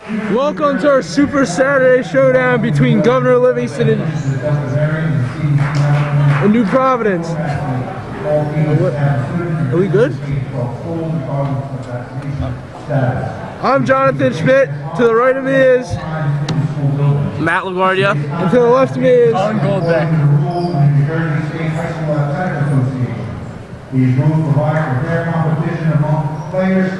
Welcome to our Super Saturday Showdown between Governor Livingston and New Providence. Are we good? I'm Jonathan Schmidt. To the right of me is Matt LaGuardia. And to the left of me is Colin Goldbeck. These rules provide for fair competition among players,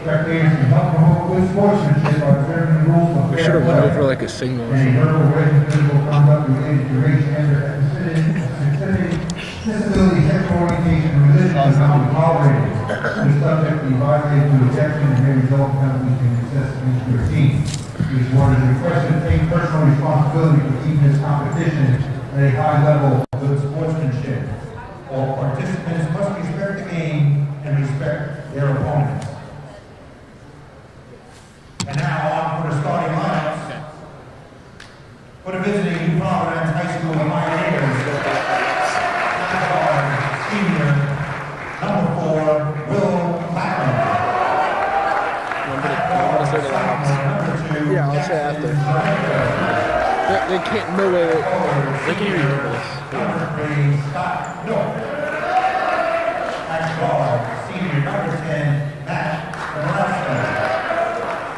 spectators, and help promote good sportsmanship by determining the rules of we fair should have play. went over like a signal or Any something. verbal, written, physical conduct related to race, gender, ethnicity, disability, sexual orientation, and religion is not be tolerated. This subject will be violated to objection and may result in penalties in excess of 13. Each board is requested to take personal responsibility for keeping this competition at a high level of good sportsmanship. All participants must respect the game and respect their opponents. And now on for the starting lineups. For the visiting New Providence High School Highlanders, senior, number 4, Will Blackman. Yeah, I'll say after. They can't, no way. They can hear you over this. Number 3, Scott Nook. Back guard, senior, number 10, Matt Nebraska.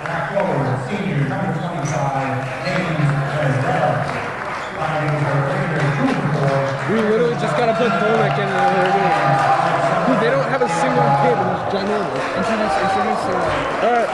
Back forward, senior, number 25, James Casdell. Finding our regular room for. We literally just gotta put Dolek in there. Dude, they don't have a single kid, and it's ginormous. Alright.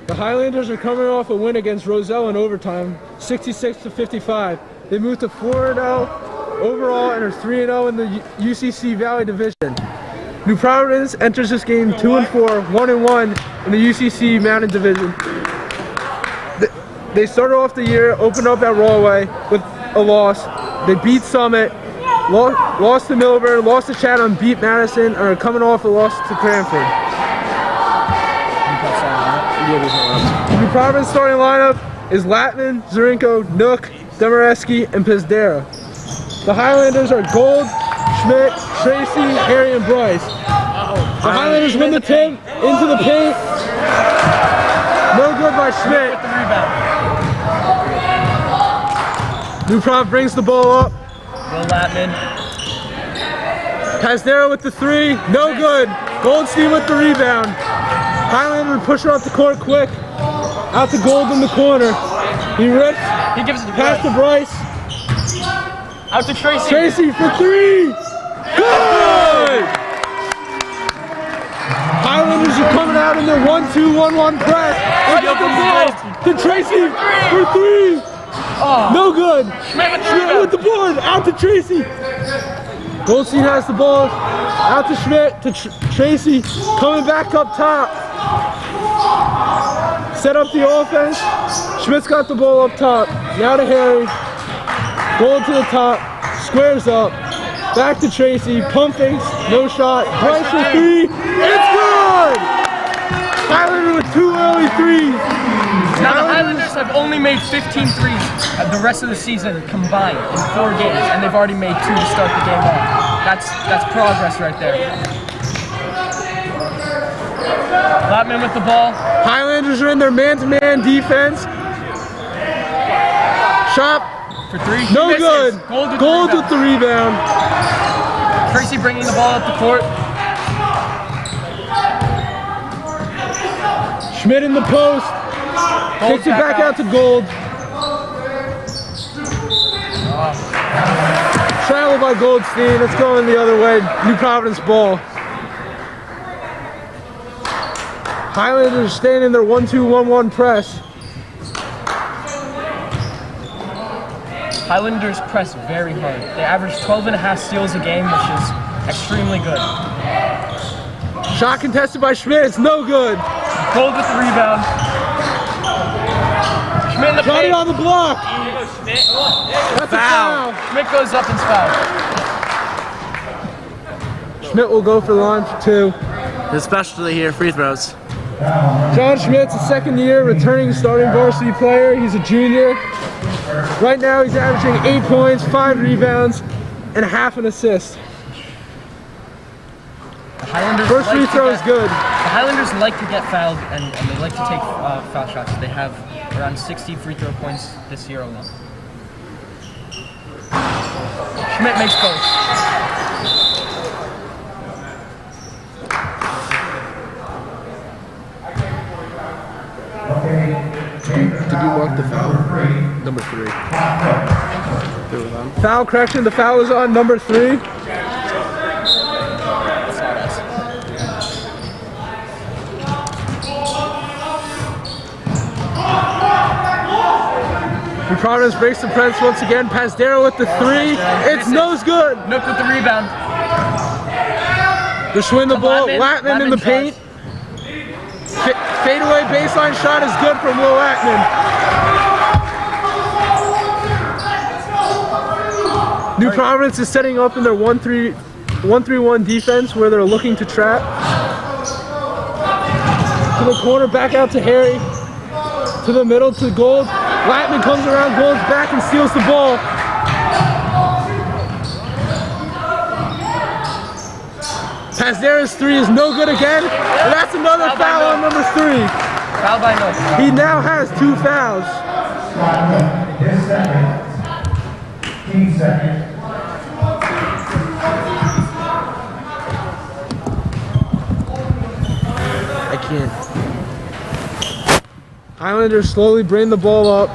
The Highlanders are coming off a win against Roselle in overtime, 66-55. They moved to 4-0 overall and are 3-0 in the UCC Valley Division. New Providence enters this game 2-4, 1-1 in the UCC Mountain Division. They started off the year, opened up at Rawley with a loss. They beat Summit, lost to Milburn, lost to Chatham, beat Madison, and are coming off a loss to Cranford. The Providence starting lineup is Latman, Zarinko, Nook, Demereski, and Pizdera. The Highlanders are Gold, Schmidt, Tracy, Harry, and Bryce. The Highlanders win the tip into the paint. No good by Schmidt. New Prov brings the ball up. Will Latman. Pizdera with the 3, no good. Goldstein with the rebound. Highlander push her off the court quick. Out to Gold in the corner. He rips. He gives it to pass to Bryce. Out to Tracy. Tracy for 3. Good! Highlanders are coming out in their 1-2-1-1 press. They get the ball to Tracy for 3. No good. Schmidt with the board. Out to Tracy. Goldstein has the ball. Out to Schmidt, to Tracy. Coming back up top. Set up the offense. Schmidt's got the ball up top. Now to Harry. Gold to the top. Squares up. Back to Tracy. Pump fakes. No shot. Bryce for 3. It's good! Highlander with 2 early threes. Now the Highlanders have only made 15 threes the rest of the season combined in 4 games, and they've already made 2 to start the game off. That's progress right there. Latman with the ball. Highlanders are in their man-to-man defense. Shot for 3. No good. Gold with the rebound. Tracy bringing the ball up the court. Schmidt in the post. Takes it back out to Gold. Travel by Goldstein. It's going the other way. New Providence ball. Highlanders staying in their 1-2-1-1 press. Highlanders press very hard. They average 12.5 steals a game, which is extremely good. Shot contested by Schmidt. It's no good. Gold with the rebound. Schmidt in the Johnny paint. on the block. That's a foul. Schmidt goes up and fouled. Schmidt will go for the line for 2. Especially here, free throws. John Schmidt's a second-year returning starting varsity player. He's a junior. Right now he's averaging 8 points, 5 rebounds, and half an assist. First free throw is good. The Highlanders like to get fouled and they like to take foul shots. They have around 60 free throw points this year alone. Schmidt makes both. Did you mark the foul? Number 3. Foul correction. The foul is on number 3. Providence breaks the press once again. Pasdero with the 3. It's nose good. Nook with the rebound. They swing the ball. Latman in the paint. Fadeaway baseline shot is good from Will Latman. New Providence is setting up in their 1-3-1 defense where they're looking to trap. To the corner, back out to Harry. To the middle, to Gold. Latman comes around Gold's back and steals the ball. Pasdera's 3 is no good again. And that's another foul on number 3. Foul by Nook. He now has 2 fouls. 15 seconds. I can't. Highlanders slowly bring the ball up.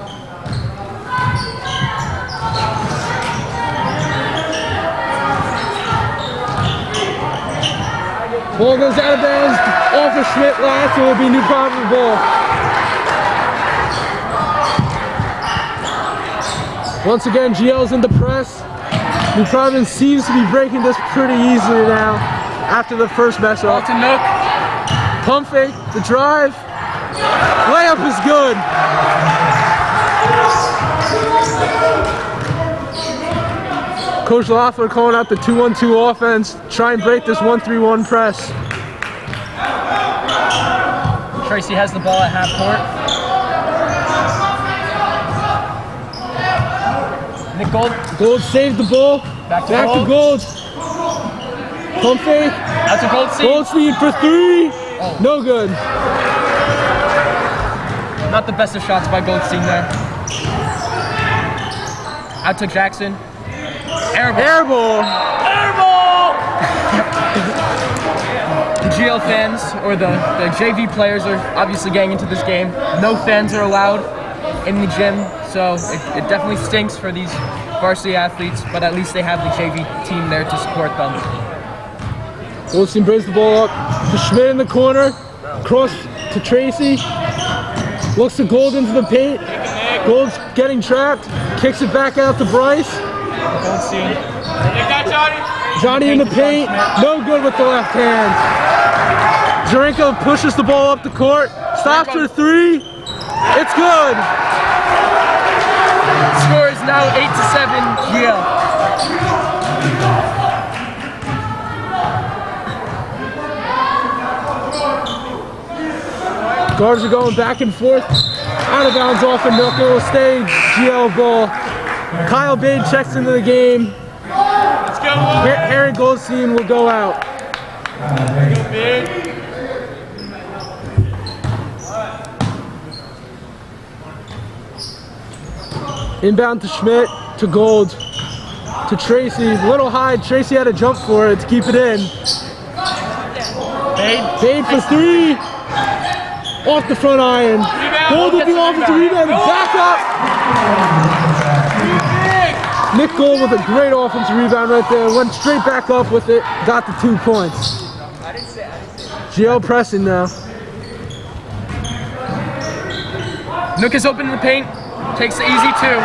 Ball goes out of bounds off of Schmidt last. It will be New Providence ball. Once again, GL's in the press. New Providence seems to be breaking this pretty easily now after the first mess up. To Nook. Pump fake, the drive. Layup is good. Coach Loeffler calling out the 2-1-2 offense. Try and break this 1-3-1 press. Tracy has the ball at half court. Nick Gold. Gold saved the ball. Back to Gold. Pump fake. Out to Goldstein. Goldstein for 3. Oh. No good. Not the best of shots by Goldstein there. Out to Jackson. Air ball. Air ball. Air ball! The GL fans, or the JV players, are obviously getting into this game. No fans are allowed in the gym, so it definitely stinks for these varsity athletes, but at least they have the JV team there to support them. Goldstein brings the ball up to Schmidt in the corner. Cross to Tracy. Looks to Gold into the paint. Gold's getting trapped. Kicks it back out to Bryce. Goldstein. Johnny in the paint. No good with the left hand. Zarenko pushes the ball up the court. Stops for 3. It's good. Score is now 8-7 GL. Guards are going back and forth. Out of bounds off of Nook. It will stay GL ball. Kyle Bade checks into the game. Let's go. Harry Goldstein will go out. Go big. Inbound to Schmidt, to Gold, to Tracy. Little high. Tracy had to jump for it to keep it in. Bade for 3. Off the front iron. Gold with the offensive rebound. Back up. Nick Gold with a great offensive rebound right there. Went straight back up with it. Got the 2 points. GL pressing now. Nook is open in the paint. Takes the easy 2.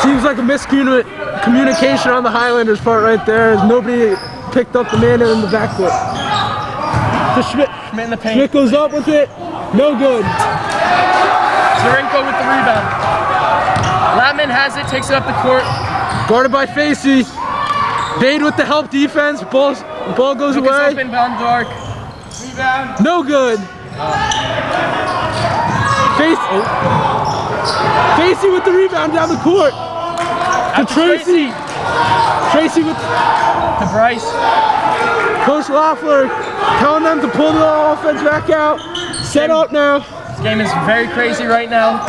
Seems like a miscommunication on the Highlanders' part right there, as nobody picked up the man in the backcourt. To Schmidt. Schmidt in the paint. Schmidt goes up with it. No good. Zarenko with the rebound. Latman has it, takes it up the court. Guarded by Facey. Bade with the help defense. Ball goes Nook is away. open, bound dark. Rebound. No good. Facey with the rebound down the court. To Tracy. Tracy with to Bryce. Coach Loeffler telling them to pull the offense back out. Set up now. This game is very crazy right now.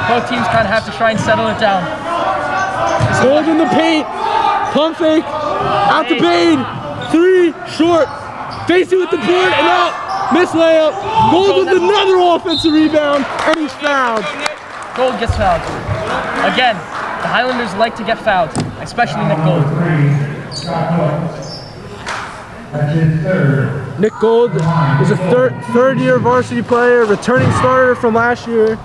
Both teams kind of have to try and settle it down. Gold in the paint. Pump fake. Out to Bade. 3 short. Facey with the board and out. Miss layup. Gold with another offensive rebound, and he's fouled. Gold gets fouled. Again, the Highlanders like to get fouled, especially Nick Gold. Nick Gold is a third-year varsity player, returning starter from last year.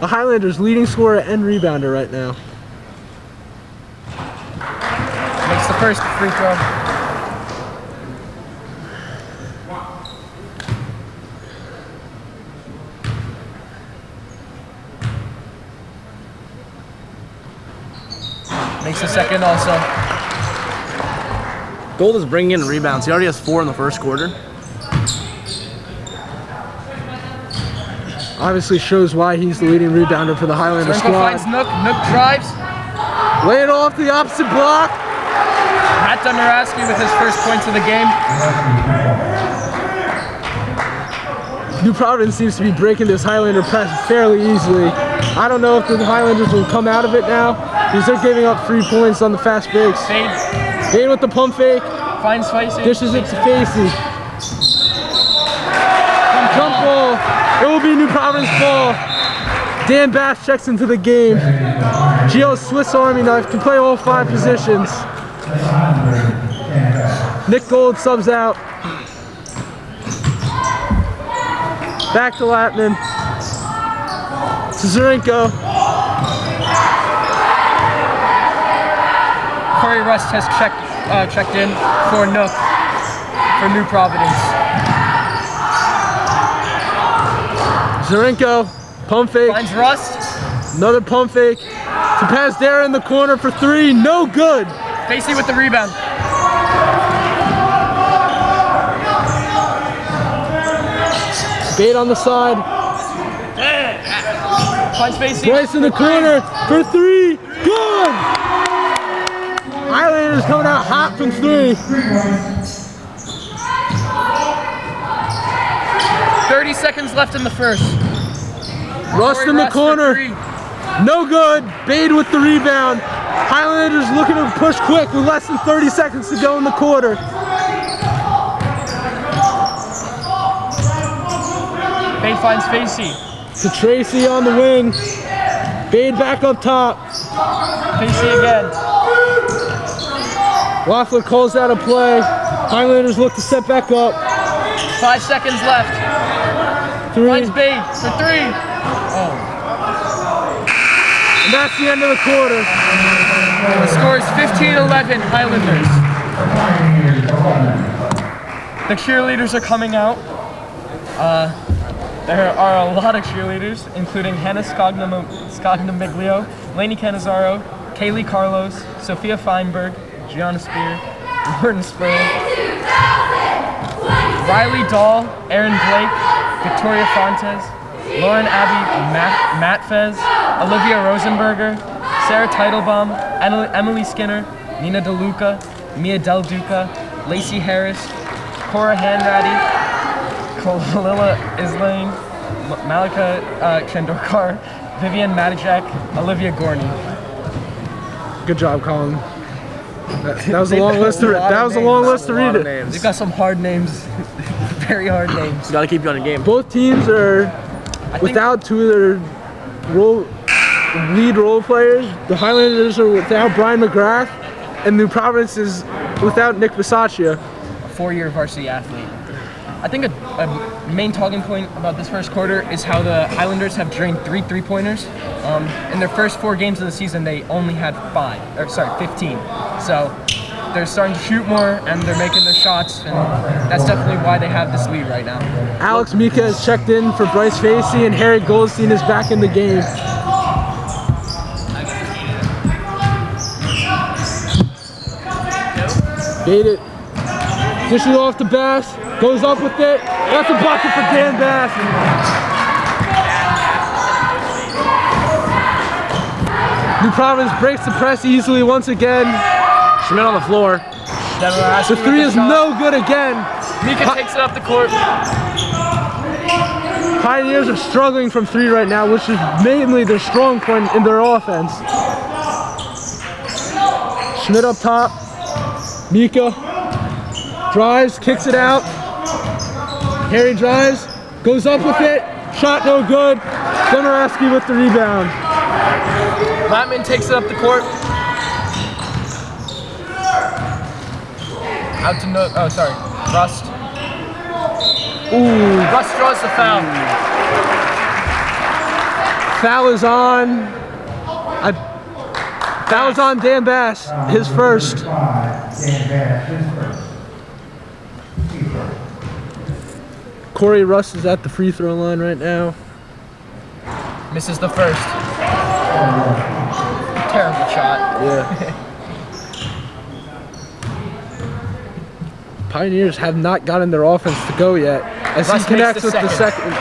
The Highlanders' leading scorer and rebounder right now. Makes the first free throw. Makes the second also. Gold is bringing in rebounds. He already has 4 in the first quarter. Obviously shows why he's the leading rebounder for the Highlander Zarenko squad. finds Nook. Nook drives. Lay it off the opposite block. Matt Domaraski with his first points of the game. New Providence seems to be breaking this Highlander press fairly easily. I don't know if the Highlanders will come out of it now, because they're giving up 3 points on the fast breaks. Bade with the pump fake. Finds Facey. Dishes it to Facey. Jump ball. It will be New Providence ball. Dan Bass checks into the game. GL's Swiss Army knife can play all 5 positions. Nick Gold subs out. Back to Latman. To Zarenko. Corey Rust has checked in for Nook for New Providence. Zarenko, pump fake. Finds Rust. Another pump fake. To pass there in the corner for 3. No good. Facey with the rebound. Bade on the side. Finds Facey. Bryce in the corner for 3. Good! Highlanders coming out hot from 3. 30 seconds left in the first. Rust in the corner. No good. Bade with the rebound. Highlanders looking to push quick with less than 30 seconds to go in the quarter. Bade finds Facey. To Tracy on the wing. Bade back up top. Facey again. Loeffler calls out a play. Highlanders look to set back up. 5 seconds left. 3. Finds Bade for 3. Oh. And that's the end of the quarter. The score is 15-11 Highlanders. The cheerleaders are coming out. There are a lot of cheerleaders, including Hannah Scognamiglio, Lainey Canizaro, Kaylee Carlos, Sophia Feinberg, Gianna Spear, Morton Spur, Riley Dahl, Aaron Blake, Victoria Fontes, Lauren Abby Matfez, Olivia Rosenberger, Sarah Teitelbaum, Emily Skinner, Nina DeLuca, Mia Del Duca, Lacey Harris, Cora Hanratty, Kalila Islane, Malika Chandorkar, Vivian Madijak, Olivia Gorney. Good job, Colin. That was a long list to read. That was a long list to read it. They've got some hard names, very hard names. Got to keep you on the game. Both teams are without 2 of their role lead role players. The Highlanders are without Brian McGrath, and New Providence is without Nick Bisaccia. A 4-year varsity athlete. I think a main talking point about this first quarter is how the Highlanders have drained 3 3-pointers. In their first 4 games of the season, they only had 15. So they're starting to shoot more, and they're making their shots, and that's definitely why they have this lead right now. Alex Mika has checked in for Bryce Facey, and Harry Goldstein is back in the game. Bait it. Dishes off to Bass. Goes up with it. That's a bucket for Dan Bass. New Providence breaks the press easily once again. Schmidt on the floor. The 3 is no good again. Mika takes it up the court. Pioneers are struggling from 3 right now, which is mainly their strong point in their offense. Schmidt up top. Mika drives, kicks it out. Harry drives, goes up with it. Shot no good. Demoreski with the rebound. Latman takes it up the court. Out to Rust. Ooh, Rust draws the foul. foul is on. Foul is on Dan Bass, his first. Corey Rust is at the free throw line right now. Misses the first. Terrible shot. Yeah. Pioneers have not gotten their offense to go yet, as Rust he connects makes the with the second.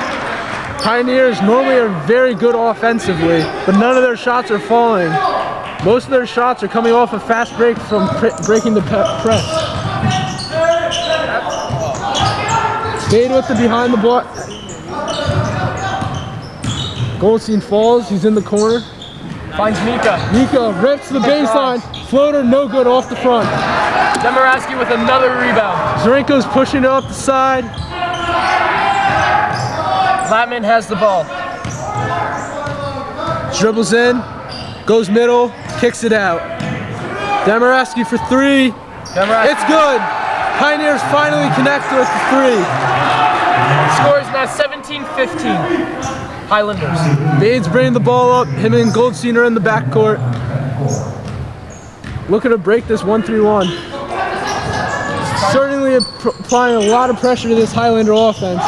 Pioneers normally are very good offensively, but none of their shots are falling. Most of their shots are coming off a fast break from breaking the press. Fade with the behind the block. Goldstein falls, he's in the corner. Finds Mika. Mika rips the baseline, floater no good off the front. Demoreski with another rebound. Zarenko's pushing it up the side. Latman has the ball. Dribbles in, goes middle, kicks it out. Demoreski for 3. Demoreski. It's good. Pioneers finally connect with the 3. Score is now 17-15. Highlanders. Bade's bringing the ball up. Him and Goldstein are in the backcourt. Looking to break this 1-3-1. Certainly applying a lot of pressure to this Highlander offense.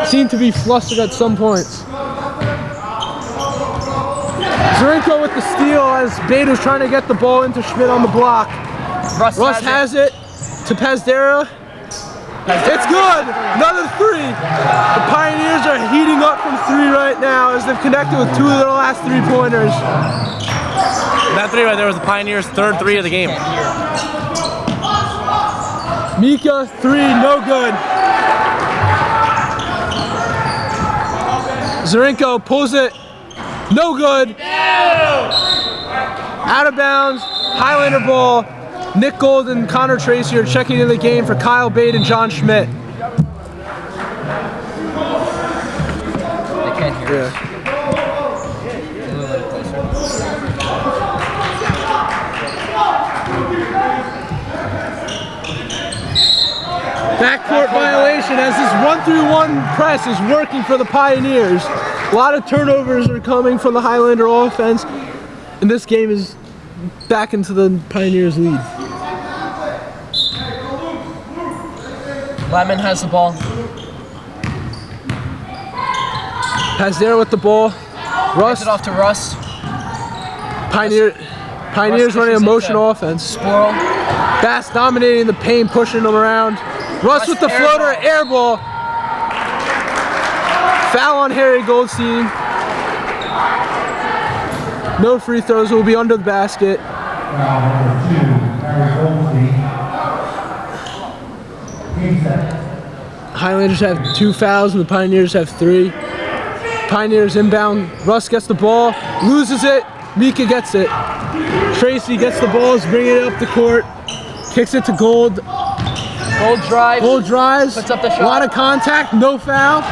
Seem to be flustered at some points. Zarenko with the steal as Bade was trying to get the ball into Schmidt on the block. Russ has it to Pazdera. It's good! Another 3! The Pioneers are heating up from 3 right now as they've connected with 2 of their last 3-pointers. That 3 right there was the Pioneers' 3rd 3 of the game. Mika, 3, no good. Zarenko pulls it, no good. Out of bounds, Highlander ball. Nick Gold and Connor Tracy are checking in the game for Kyle Bade and John Schmidt. They can't hear us. A little bit closer. Backcourt violation as this 1-3-1 press is working for the Pioneers. A lot of turnovers are coming from the Highlander offense, and this game is back into the Pioneers' lead. Latman has the ball. Pazdera with the ball. Gets it off to Russ. Pioneers running a motion offense. Sporl. Bass dominating the paint, pushing them around. Russ with the floater, air ball. Foul on Harry Goldstein. No free throws, will be under the basket. Foul number 2, Harry Goldstein. Highlanders have 2 fouls and the Pioneers have 3. Pioneers inbound. Russ gets the ball, loses it. Mika gets it. Tracy gets the ball, is bringing it up the court. Kicks it to Gold. Gold drives. Gold drives. Puts up the shot. A lot of contact, no foul.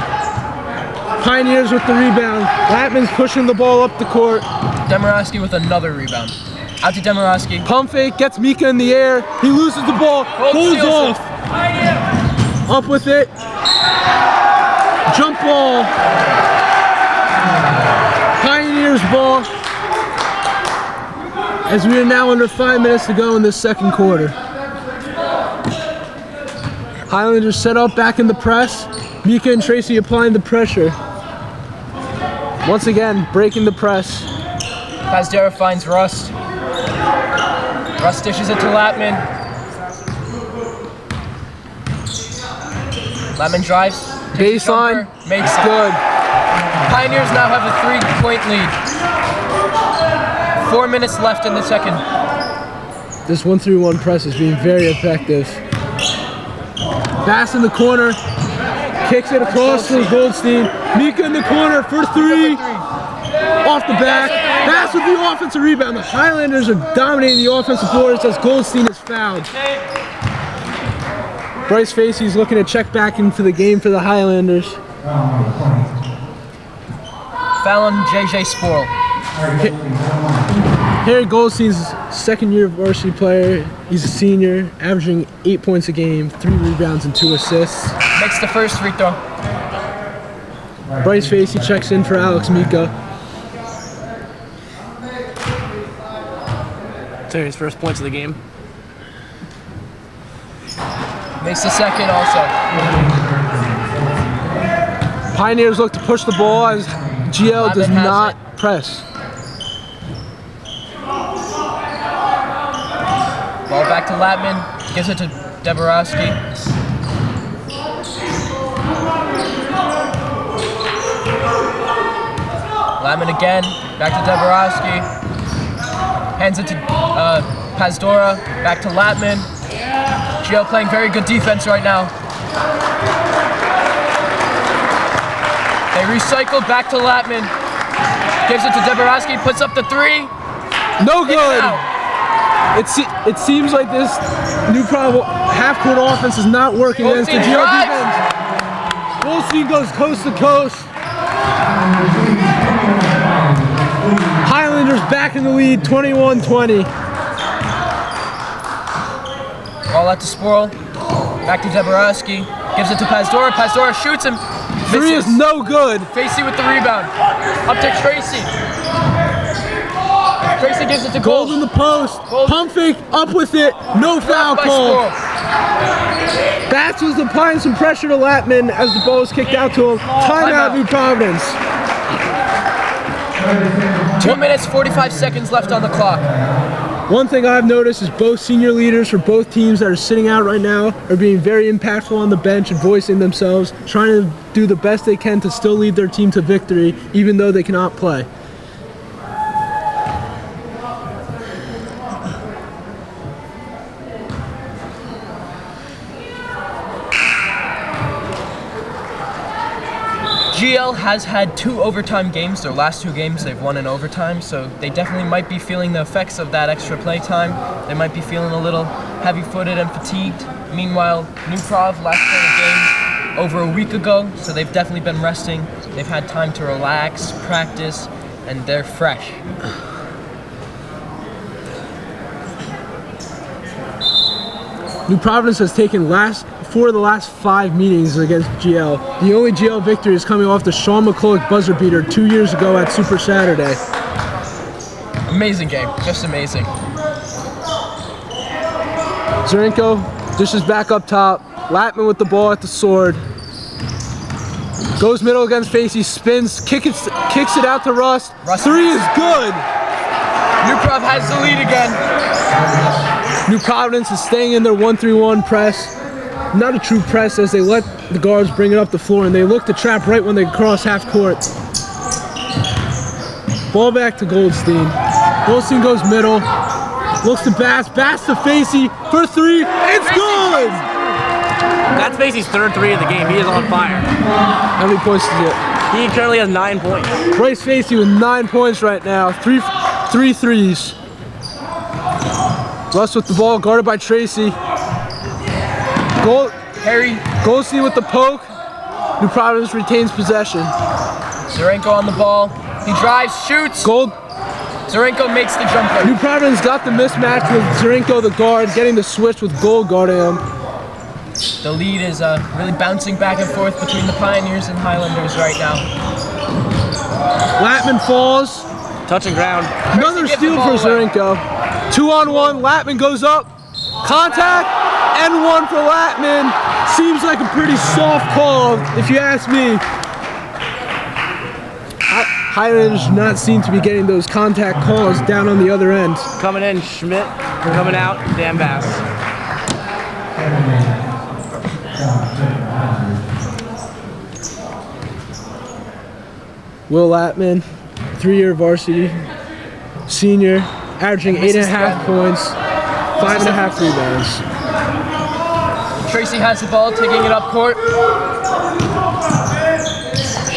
Pioneers with the rebound. Latman's pushing the ball up the court. Demorowski with another rebound. Out to Demorowski. Pump fake, gets Mika in the air. He loses the ball, holds off. Up with it. Jump ball. Pioneers ball. As we are now under 5 minutes to go in this second quarter. Highlanders set up back in the press. Mika and Tracy applying the pressure. Once again, breaking the press. Pazdera finds Rust. Rust dishes it to Latman. Latman drives. Baseline. Makes it. Good. Pioneers now have a 3-point lead. 4 minutes left in the second. This 1-3-1 press is being very effective. Pass in the corner. Kicks it across to Goldstein. Mika in the corner for three. Off the back. Pass with the offensive rebound. The Highlanders are dominating the offensive boards as Goldstein is fouled. Bryce Facey is looking to check back into the game for the Highlanders. Foul on JJ Sporl. Harry Goldstein's second-year varsity player. He's a senior, averaging 8 points a game, 3 rebounds and 2 assists. Makes the first free throw. Bryce Facey checks in for Alex Mika. Terry's first points of the game. Makes the second also. Pioneers look to push the ball as GL does not press. Ball back to Latman. Gives it to Deborowski. Latman again. Back to Deborowski. Hands it to Pazdora. Back to Latman. GL playing very good defense right now. They recycle back to Latman. Gives it to Deborowski. Puts up the 3. No good. It seems like this New Prov half-court offense is not working against the GL defense. Goldstein goes coast to coast. Highlanders back in the lead, 21-20. Ball out to Sporl. Back to Deborowski. Gives it to Pazdora. Pazdora shoots him. Misses. 3 is no good. Facey with the rebound. Up to Tracy. Tracy gives it to Gold in the post. Pump fake, up with it. No foul call. Bats was applying some pressure to Latman as the ball was kicked out to him. Timeout, New Providence. 2 minutes, 45 seconds left on the clock. One thing I've noticed is both senior leaders for both teams that are sitting out right now are being very impactful on the bench and voicing themselves, trying to do the best they can to still lead their team to victory, even though they cannot play. GL has had 2 overtime games. Their last 2 games they've won in overtime, so they definitely might be feeling the effects of that extra play time. They might be feeling a little heavy-footed and fatigued. Meanwhile, New Prov last played a game over a week ago, so they've definitely been resting. They've had time to relax, practice, and they're fresh. New Providence has taken 4 of the last 5 meetings against GL. The only GL victory is coming off the Sean McCulloch buzzer beater 2 years ago at Super Saturday. Amazing game, just amazing. Zarenko dishes back up top. Latman with the ball at the sword. Goes middle against Facey, spins, kicks it out to Rust. 3 is good. New Prov has the lead again. New Providence is staying in their 1-3-1 press. Not a true press as they let the guards bring it up the floor and they look to trap right when they cross half court. Ball back to Goldstein. Goldstein goes middle. Looks to Bass. Bass to Facey for 3. It's good! That's Facey's 3rd 3 of the game. He is on fire. How many points is it? He currently has 9 points. Bryce Facey with 9 points right now. 3 threes. Russ with the ball, guarded by Tracy. Goldstein with the poke. New Providence retains possession. Zurenko on the ball. He drives, shoots. Gold. Zurenko makes the jumper. New Providence got the mismatch with Zurenko, the guard, getting the switch with Gold guarding him. The lead is really bouncing back and forth between the Pioneers and Highlanders right now. Latman falls. Touching ground. Another steal for Zurenko. 2-on-1. Latman goes up. Contact and one for Latman. Seems like a pretty soft call, if you ask me. Highlanders do not seem to be getting those contact calls down on the other end. Coming in, Schmidt. Coming out, Dan Bass. Will Latman, 3-year varsity senior, averaging 8.5 points, 5.5 rebounds. Tracy has the ball, taking it up court.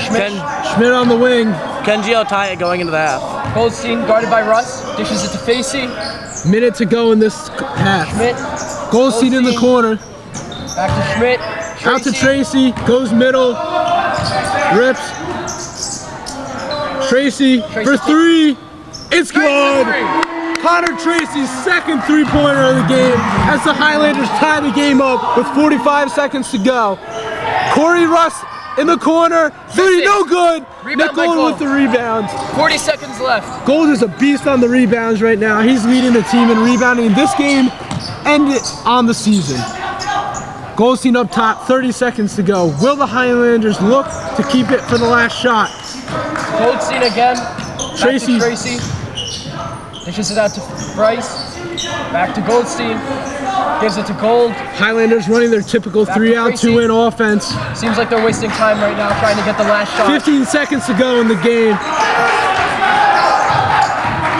Schmidt on the wing. Kenji will tie it going into the half. Goldstein guarded by Russ, dishes it to Facey. Minute to go in this half. Schmidt. Goldstein in the corner. Back to Schmidt. Out to Tracy, goes middle, rips. Tracy for three. It's good. Connor Tracy's second three-pointer of the game as the Highlanders tie the game up with 45 seconds to go. Corey Russ in the corner, three, no good. Nick Gold with the rebound. 40 seconds left. Gold is a beast on the rebounds right now. He's leading the team in rebounding in this game and on the season. Goldstein up top, 30 seconds to go. Will the Highlanders look to keep it for the last shot? Goldstein again. Tracy. Back to Tracy. Dishes it out to Bryce. Back to Goldstein. Gives it to Gold. Highlanders running their typical 3-out, 2-in offense. Seems like they're wasting time right now trying to get the last shot. 15 seconds to go in the game.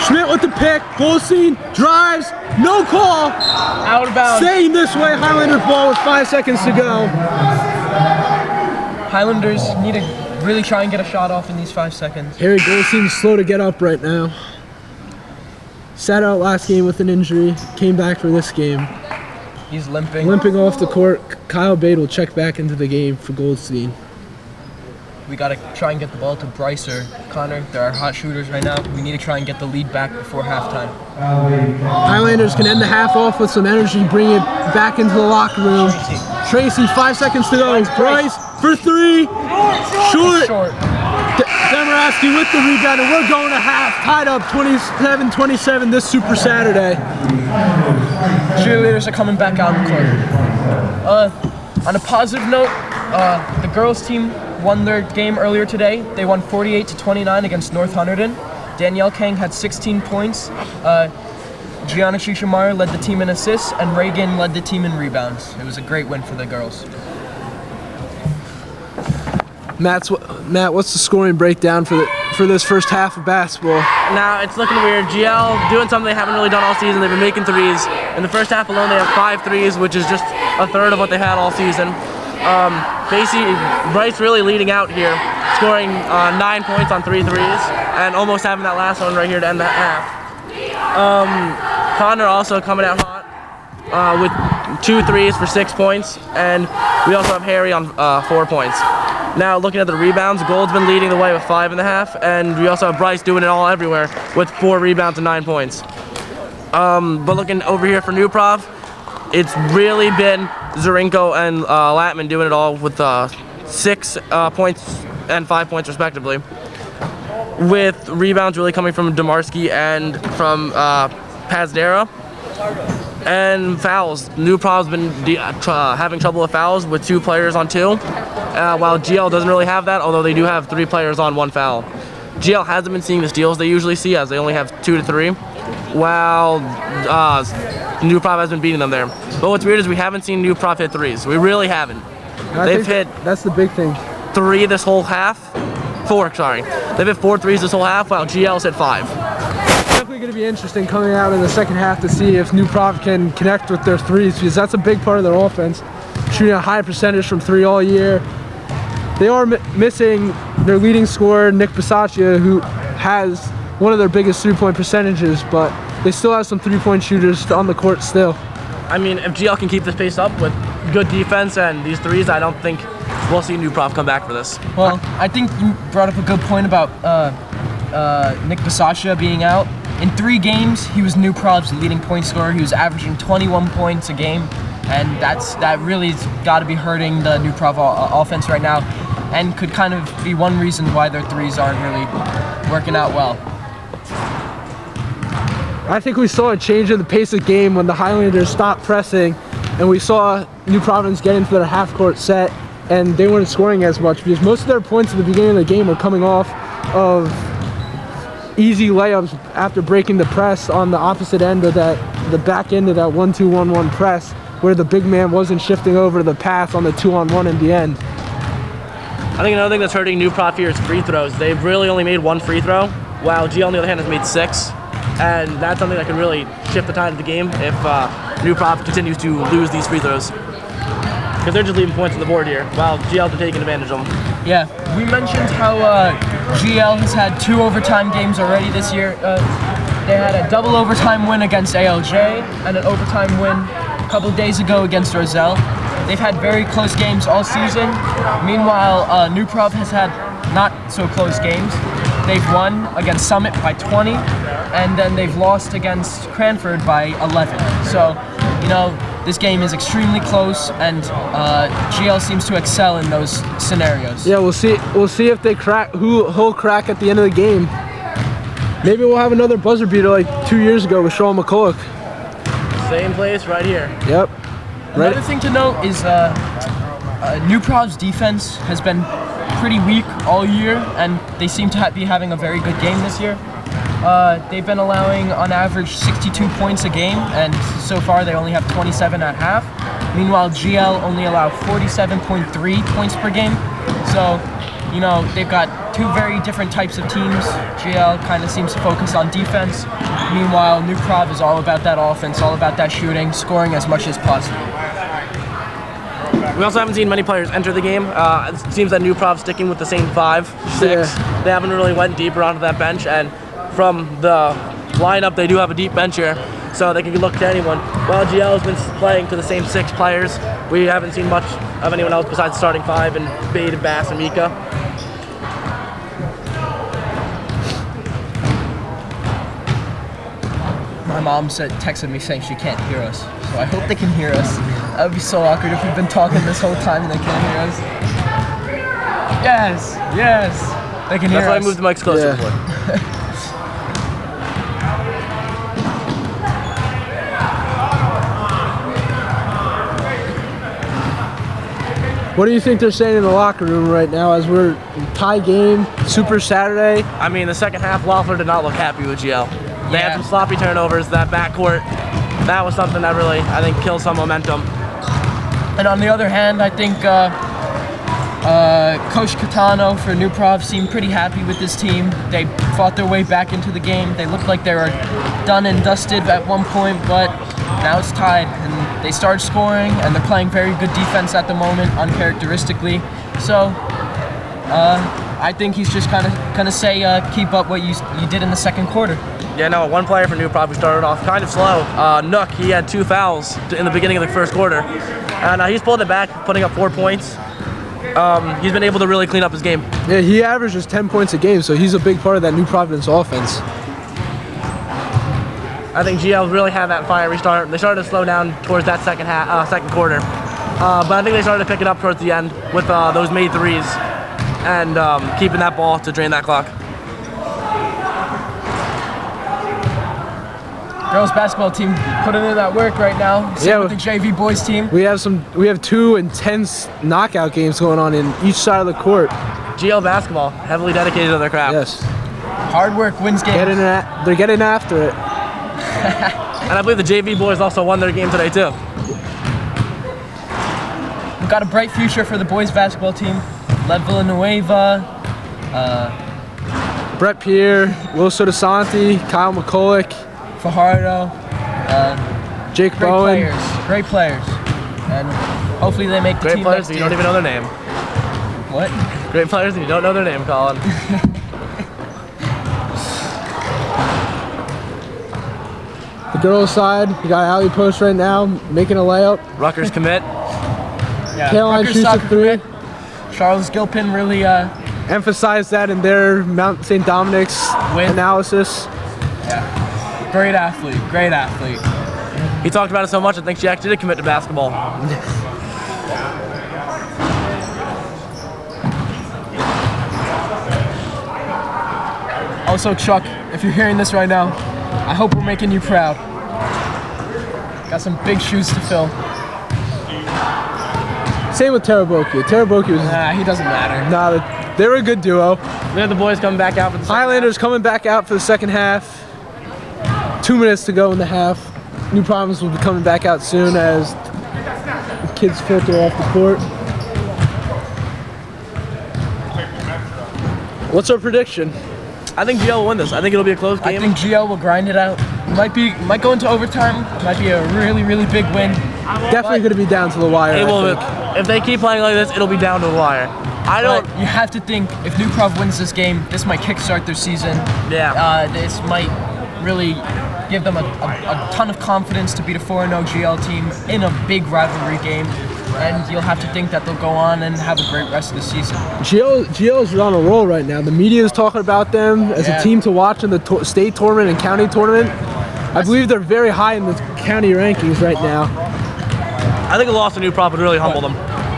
Schmidt with the pick. Goldstein drives. No call. Out of bounds. Staying this way. Highlanders ball with 5 seconds to go. Highlanders need to really try and get a shot off in these 5 seconds. Harry Goldstein's slow to get up right now. Sat out last game with an injury. Came back for this game. He's limping. Limping off the court. Kyle Bate will check back into the game for Goldstein. We got to try and get the ball to Bryce or Connor. They're our hot shooters right now. We need to try and get the lead back before halftime. Highlanders can end the half off with some energy, bring it back into the locker room. Tracy, 5 seconds to go. Bryce for three. Short. Demarowski with the rebound, and we're going to half. Tied up 27-27 this Super Saturday. Cheerleaders are coming back out on the court. On a positive note, the girls team won their game earlier today. They won 48-29 against North Hunterdon. Danielle Kang had 16 points. Gianna Shishamar led the team in assists, and Reagan led the team in rebounds. It was a great win for the girls. Matt, what's the scoring breakdown for this first half of basketball? Now it's looking weird. GL doing something they haven't really done all season. They've been making threes. In the first half alone, they have 5 threes, which is just a third of what they had all season. Bryce really leading out here, scoring 9 points on 3 threes, and almost having that last one right here to end the half. Connor also coming out hot with 2 threes for 6 points, and we also have Harry on 4 points. Now looking at the rebounds, Gold's been leading the way with 5.5, and we also have Bryce doing it all everywhere with 4 rebounds and 9 points. But looking over here for New Prov, it's really been Zurenko and Latman doing it all with 6 points and 5 points respectively. With rebounds really coming from Demarski and from Pazdera. And fouls. New Prov's been having trouble with fouls with 2 players on 2, while GL doesn't really have that, although they do have 3 players on 1 foul. GL hasn't been seeing the steals they usually see, as they only have 2 to 3, while New Prov has been beating them there. But what's weird is we haven't seen New Prov hit threes. We really haven't. They've hit that's the big thing. 3 this whole half. 4, sorry. They've hit 4 threes this whole half, while GL's hit 5. Definitely going to be interesting coming out in the second half to see if New Prov can connect with their threes, because that's a big part of their offense. Shooting a high percentage from 3 all year. They are missing their leading scorer, Nick Bisaccia, who has one of their biggest 3-point percentages, but they still have some 3-point shooters on the court still. I mean, if GL can keep this pace up with good defense and these threes, I don't think we'll see New Prof come back for this. Well, I think you brought up a good point about Nick Bisaccia being out. In 3 games, he was New Prov's leading point scorer. He was averaging 21 points a game, and that really's got to be hurting the New Prov offense right now, and could kind of be one reason why their threes aren't really working out well. I think we saw a change in the pace of game when the Highlanders stopped pressing, and we saw New Providence get into their half-court set, and they weren't scoring as much because most of their points at the beginning of the game were coming off of easy layups after breaking the press on the opposite end of the back end of that 1-2-1-1 press, where the big man wasn't shifting over to the pass on the 2-on-1 in the end. I think another thing that's hurting New Prof here is free throws. They've really only made 1 free throw, while GL on the other hand has made 6. And that's something that can really shift the tide of the game if New Prof continues to lose these free throws. Because they're just leaving points on the board here, while GL's taking advantage of them. Yeah, we mentioned how GL has had 2 overtime games already this year. They had a double overtime win against ALJ and an overtime win a couple of days ago against Roselle. They've had very close games all season. Meanwhile, New Prov has had not so close games. They've won against Summit by 20, and then they've lost against Cranford by 11. So, you know, this game is extremely close, and GL seems to excel in those scenarios. Yeah, we'll see. We'll see if they crack. Who'll crack at the end of the game. Maybe we'll have another buzzer beater like 2 years ago with Sean McCulloch. Same place right here. Yep. Another thing to note is New Prov's defense has been pretty weak all year, and they seem to be having a very good game this year. They've been allowing on average 62 points a game, and so far they only have 27 at half. Meanwhile, GL only allow 47.3 points per game. So, you know, they've got 2 very different types of teams. GL kind of seems to focus on defense. Meanwhile, New Prov is all about that offense, all about that shooting, scoring as much as possible. We also haven't seen many players enter the game. It seems that New Prov's sticking with the same 5, 6. Yeah. They haven't really went deeper onto that bench, and from the lineup, they do have a deep bench here, so they can look to anyone. While GL has been playing to the same 6 players, we haven't seen much of anyone else besides starting 5 and Bade and Bass and Mika. My mom texted me saying she can't hear us, so I hope they can hear us. That would be so awkward if we've been talking this whole time and they can't hear us. Yes, yes, they can hear us. That's why I moved the mics closer for. What do you think they're saying in the locker room right now as we're tie game, Super Saturday? I mean, the second half, Loeffler did not look happy with GL. They had some sloppy turnovers, that backcourt. That was something that really, I think, killed some momentum. And on the other hand, I think Coach Catano for New Prov seemed pretty happy with this team. They fought their way back into the game. They looked like they were done and dusted at one point, but now it's tied. And they started scoring, and they're playing very good defense at the moment, uncharacteristically. So I think he's just kind of gonna say, keep up what you did in the second quarter. Yeah, no, one player for New Prov who started off kind of slow. Nook, he had 2 fouls in the beginning of the first quarter. And he's pulled it back, putting up 4 points. He's been able to really clean up his game. Yeah, he averages 10 points a game, so he's a big part of that New Providence offense. I think GL really had that fiery start. They started to slow down towards that second quarter. But I think they started to pick it up towards the end with those made 3s and keeping that ball to drain that clock. Girls basketball team putting in that work right now. Same with the JV boys team. We have 2 intense knockout games going on in each side of the court. GL basketball, heavily dedicated to their craft. Yes. Hard work wins games. They're getting after it. And I believe the JV boys also won their game today too. We've got a bright future for the boys basketball team. Led Villanueva, Brett Pierre, Will Sotosanti, Kyle McCulloch, Fajardo, Jake Bowen. Great players, and hopefully they make the Great team players, next but you year. don't even know their name. What? Great players, and you don't know their name, Colin. The girls' side, we got Allie Post right now making a layup. Rutgers commit. Yeah. Caroline Rutgers shoots a soccer 3. commit. Charles Gilpin really emphasized that in their Mount St. Dominic's analysis. yeah, great athlete, great athlete. He talked about it so much, I think she actually did commit to basketball. Also, Chuck, if you're hearing this right now, I hope we're making you proud. Got some big shoes to fill. Same with Taraboki. Taraboki was He doesn't matter. nah, they were a good duo. We have the boys coming back out for the second Highlanders coming back out for the second half. 2 minutes to go in the half. New Providence will be coming back out soon as the kids filter off the court. What's our prediction? I think GL will win this. I think it'll be a close I game. think GL will grind it out. Might go into overtime. Might be a really, really big win. Definitely going to be down to the wire. It I will, think. if they keep playing like this, it'll be down to the wire. I But don't. you have to think if New Prov wins this game, this might kickstart their season. Yeah. This might really give them a ton of confidence to beat a 4-0 GL team in a big rivalry game. And you'll have to think that they'll go on and have a great rest of the season. GL's on a roll right now. The media is talking about them as a team to watch in the state tournament and county tournament. I believe they're very high in the county rankings right now. I think a loss to New Prov would really humble them.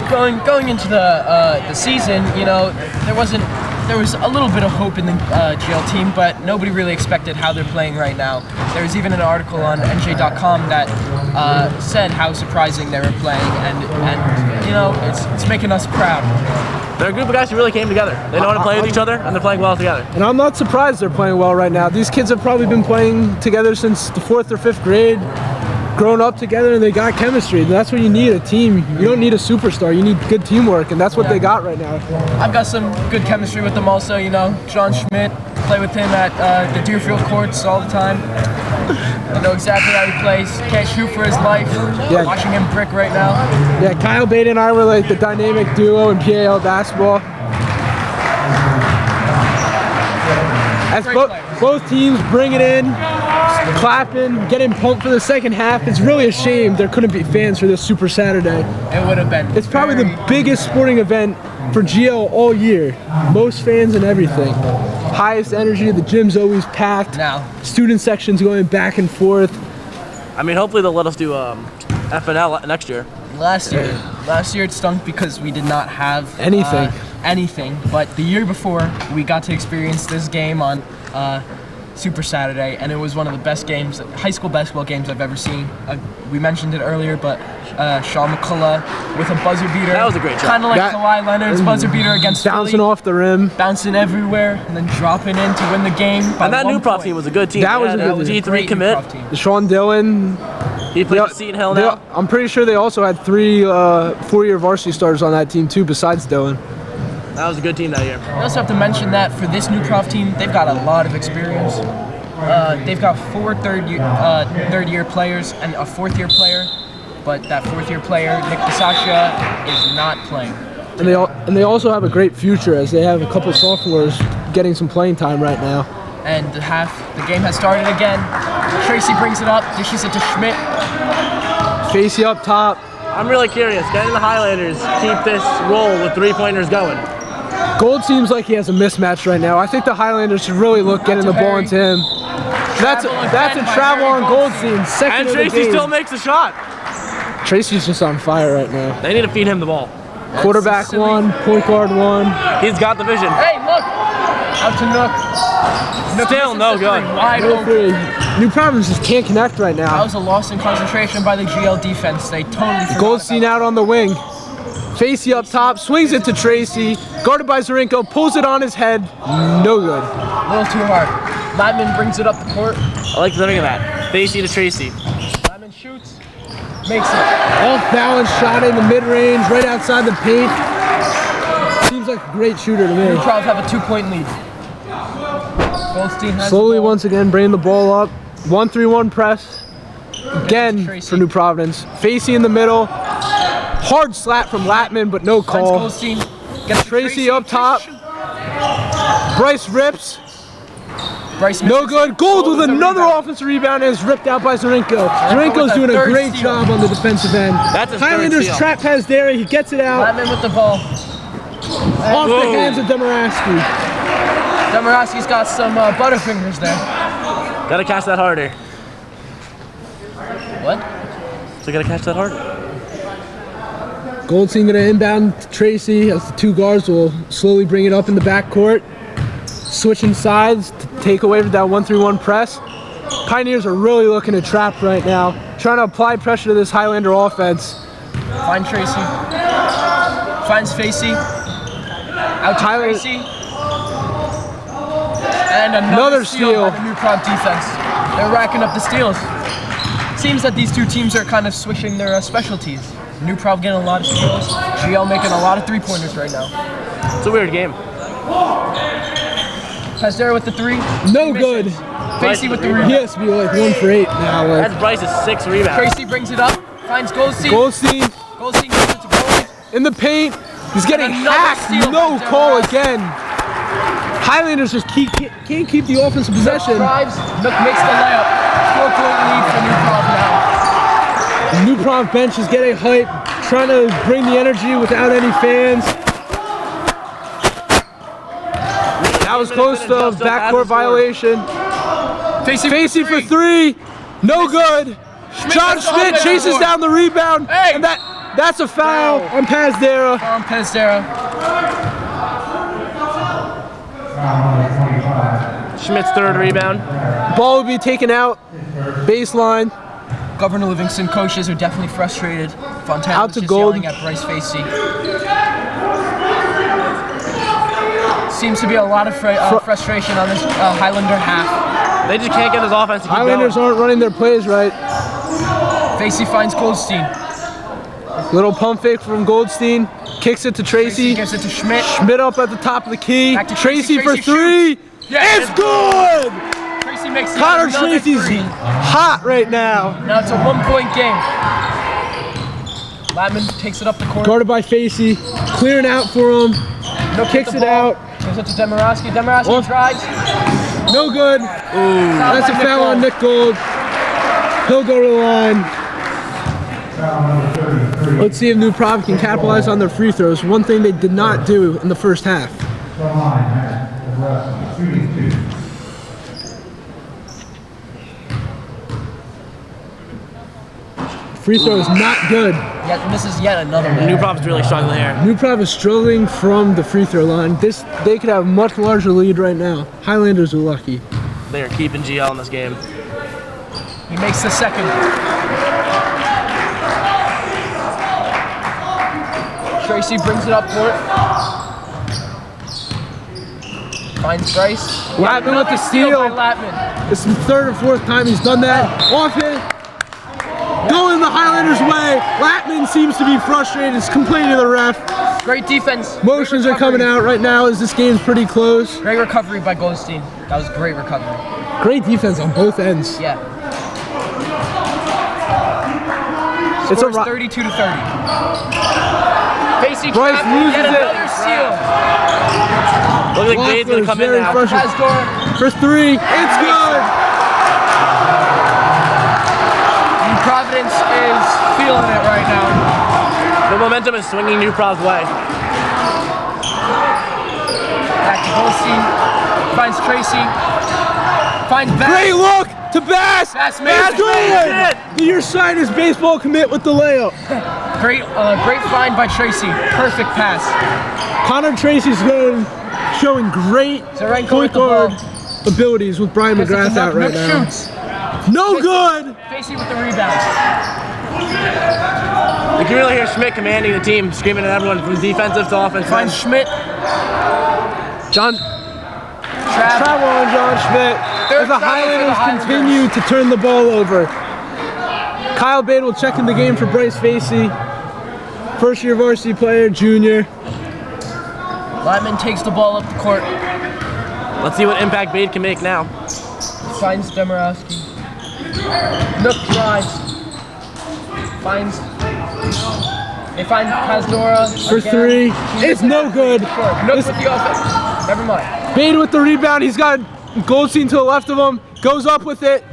Going into the season, you know, there was a little bit of hope in the GL team, but nobody really expected how they're playing right now. There was even an article on NJ.com that said how surprising they were playing, and you know, it's making us proud. They're a group of guys who really came together. They know how to play with each other, and they're playing well together. And I'm not surprised they're playing well right now. These kids have probably been playing together since the 4th or 5th grade, grown up together, and they got chemistry. And that's what you need, a team. You don't need a superstar, you need good teamwork, and that's what they got right now. I've got some good chemistry with them also, you know. John Schmidt, play with him at the Deerfield courts all the time. I know exactly how he plays. Can't shoot for his life. Yeah. Watching him brick right now. Yeah, Kyle Bate and I were like the dynamic duo in PAL basketball. As both teams bring it in, clapping, getting pumped for the second half. It's really a shame there couldn't be fans for this Super Saturday. It would have been. It's probably the biggest sporting event for GL all year. Most fans and everything. Highest energy, the gym's always packed. Now. Student sections going back and forth. I mean, hopefully they'll let us do FNL next year. Last year it stunk because we did not have Anything. But the year before, we got to experience this game on Super Saturday, and it was one of the best games, high school basketball games I've ever seen. We mentioned it earlier, but Sean McCullough with a buzzer beater. That was a great shot. Kind of like Kawhi Leonard's buzzer beater against Bouncing Philly, off the rim. bouncing everywhere, and then dropping in to win the game. By And that one New Prov point. team was a good team. That was a good G3 Great commit. New Prov team. Sean Dillon. He plays at Seton Hill now. I'm pretty sure they also had 3 4-year varsity starters on that team too, besides Dillon. That was a good team that year. I also have to mention that for this New Prov team, they've got a lot of experience. They've got 4 third-year players and a 4th-year player, but that 4th-year player, Nick Bisaccia, is not playing. And they also have a great future as they have a couple sophomores getting some playing time right now. And the game has started again. Tracy brings it up, dishes it to Schmidt. Facey up top. I'm really curious. Can the Highlanders keep this roll with 3-pointers going? Gold seems like he has a mismatch right now. I think the Highlanders should really look getting the ball into him. That's a travel on Goldstein. Second And of the Tracy game. still makes a shot. Tracy's just on fire right now. They need to feed him the ball. Quarterback silly. 1, point guard 1. He's got the vision. Hey, look! Out to Nook. Nook Still misses no the good. three, wide No open. three. New Providence just can't connect right That now. was a loss in concentration by the GL defense. They totally forgot Goldstein about out on the wing. Facey up top, swings it to Tracy. Guarded by Zarenko, pulls it on his head. No good. it. A little too hard. Latman brings it up the court. I like the living of that. Facey to Tracy. Latman shoots. Makes it. Off balance shot in the mid-range, right outside the paint. Seems like a great shooter to New me. Prov have a 2-point lead. Goldstein has Slowly the ball. once again bringing the ball up. 1-3-1 press. Again Tracy. for New Providence. Facey in the middle. Hard slap from Latman, but no Finds call. Goldstein. Gets Tracy up top. Bryce rips. Bryce No misses good. it. Gold with the another rebound. offensive rebound and is ripped out by Zarenko. Zarenko's with a doing a third great steal. job on the defensive end. That's his third Highlanders steal. trap pass there. He gets it out. Latman with the ball. Off the hands of Demaraski. Demaraski's got some butterfingers there. Gotta catch that harder. What? So gotta catch that harder. Goldstein gonna inbound to Tracy as the two guards will slowly bring it up in the backcourt. Switching sides to take away from that 1-3-1 press. Pioneers are really looking to trap right now, trying to apply pressure to this Highlander offense. Find Tracy. Finds Facey. Out to Tyler- Tracy. And another steal by the New Prov defense. They're racking up the steals. Seems that these two teams are kind of switching their specialties. New Prov getting a lot of steals. GL making a lot of three-pointers right now. It's a weird game. Pastera with the three. No good. Facey with the He rebound. has to be like 1 for 8 now. Like. That's Bryce's 6 rebounds. Tracy brings it up. Finds Goldstein. Goldstein Goldstein gives it to Gold. in the paint. He's getting Another hacked. steal No from call Demaraski. again. Highlanders just can't keep the offensive possession. Drives. Nook makes the layup. 4-point lead for New Prov now. The New Prov bench is getting hype, trying to bring the energy without any fans. That was close to a backcourt violation. Facey for 3. No good. John gets the Schmidt offensive chases board. down the rebound. Hey! And that's a foul on Pastera. On Pastera. Foul number 25. Schmidt's 3rd rebound. Ball will be taken out. Baseline. Governor Livingston coaches are definitely frustrated. Fontana Out was to just Gold. yelling at Bryce Facey. Seems to be a lot of frustration on this Highlander half. They just can't get this offense to keep Highlanders going. aren't running their plays right. Facey finds Goldstein. Little pump fake from Goldstein. Kicks it to Tracy Tracy. gives it to Schmidt. Schmidt up at the top of the key. Back to Tracy for Tracy 3. Yes. It's good! Tracy makes Connor another Tracy's three. hot right now. Now it's a 1-point game. Latman takes it up the court. Guarded by Facey. Clearing out for him. Nook Kicks with it the ball. out. Gives it to Demaraski. Demaraski Off. drives. No good. That's a by foul on Gold. Nick Gold. He'll go to the line. Foul number 33. Let's see if New Prov can capitalize on their free throws. One thing they did not do in the first half. The line has the rest shooting 2. Free throw is not good. Yet misses yet another one. New Prov's really struggling here. New Prov is struggling from the free throw line. They could have a much larger lead right now. Highlanders are lucky. They are keeping GL in this game. He makes the second. Tracy brings it up court. Finds Bryce. Latman with the steal. By Latman. It's the 3rd or 4th time he's done that. Off hit. Going the Highlanders' way. Latman seems to be frustrated. He's complaining to the ref. Great defense. Motions Great are coming recovery. out right now as this game's pretty close. Great recovery by Goldstein. That was great recovery. Great defense on both ends. Yeah. It's a Scores ro- 32-30. Facey Bryce trapped. loses Yet it. another steal. Looks like Bade's gonna Loeffler's come in very now. frustrated. Pastera. For 3. It's good. And Providence is feeling it right now. The momentum is swinging New Prov's way. Back to Goldstein. Finds Tracy. Finds Bass. Great look to Bass. Bass makes it. good. Your side is baseball commit with the layup. Great find by Tracy. Perfect pass. Connor Tracy's showing great Zarenko point with the guard ball. abilities with Brian Gets it to McGrath out Nook. right Nook now. shoots. No good. Facey with the rebound. You can really hear Schmidt commanding the team, screaming at everyone from defensive to offense. Finds Schmidt. John Trap. travel on John Schmidt Third as the foul for the Highlanders Highlanders. continue to turn the ball over. Kyle Bade will check in the game for Bryce Facey. First-year varsity player, junior. Lyman takes the ball up the court. Let's see what impact Bade can make now. Finds Demaraski. Nook drives. They find Pazdora. For again. 3. It's no good. Nook with the offense. Never mind. Bade with the rebound. He's got Goldstein to the left of him. Goes up with it.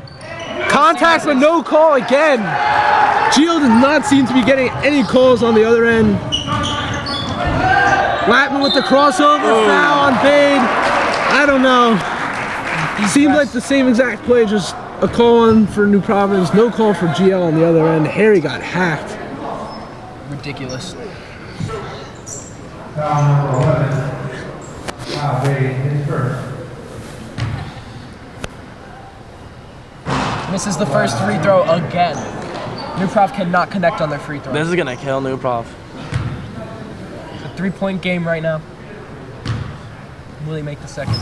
Contact but no call again. Gio does not seem to be getting any calls on the other end. Latman with the crossover, foul on Bade. I don't know. Seemed like the same exact play, just a call on for New Providence, no call for GL on the other end. Harry got hacked. Ridiculous. Foul number 11. Foul Bade, his first. Misses the first free throw again. New Prov cannot connect on their free throw. This is gonna kill New Prov. It's a 3-point game right now. Will he make the second?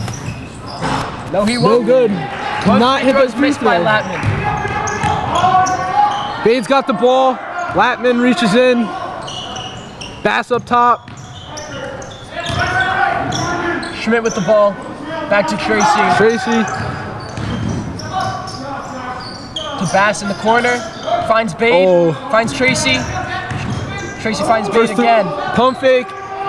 No, he won't. No good. Cannot hit those free missed by throws. Latman. Bade's got the ball. Latman reaches in. Bass up top. Schmidt with the ball. Back to Tracy. Tracy. To Bass in the corner. Finds Bade. Oh. Finds Tracy. Tracy finds Bade First again. Pump fake.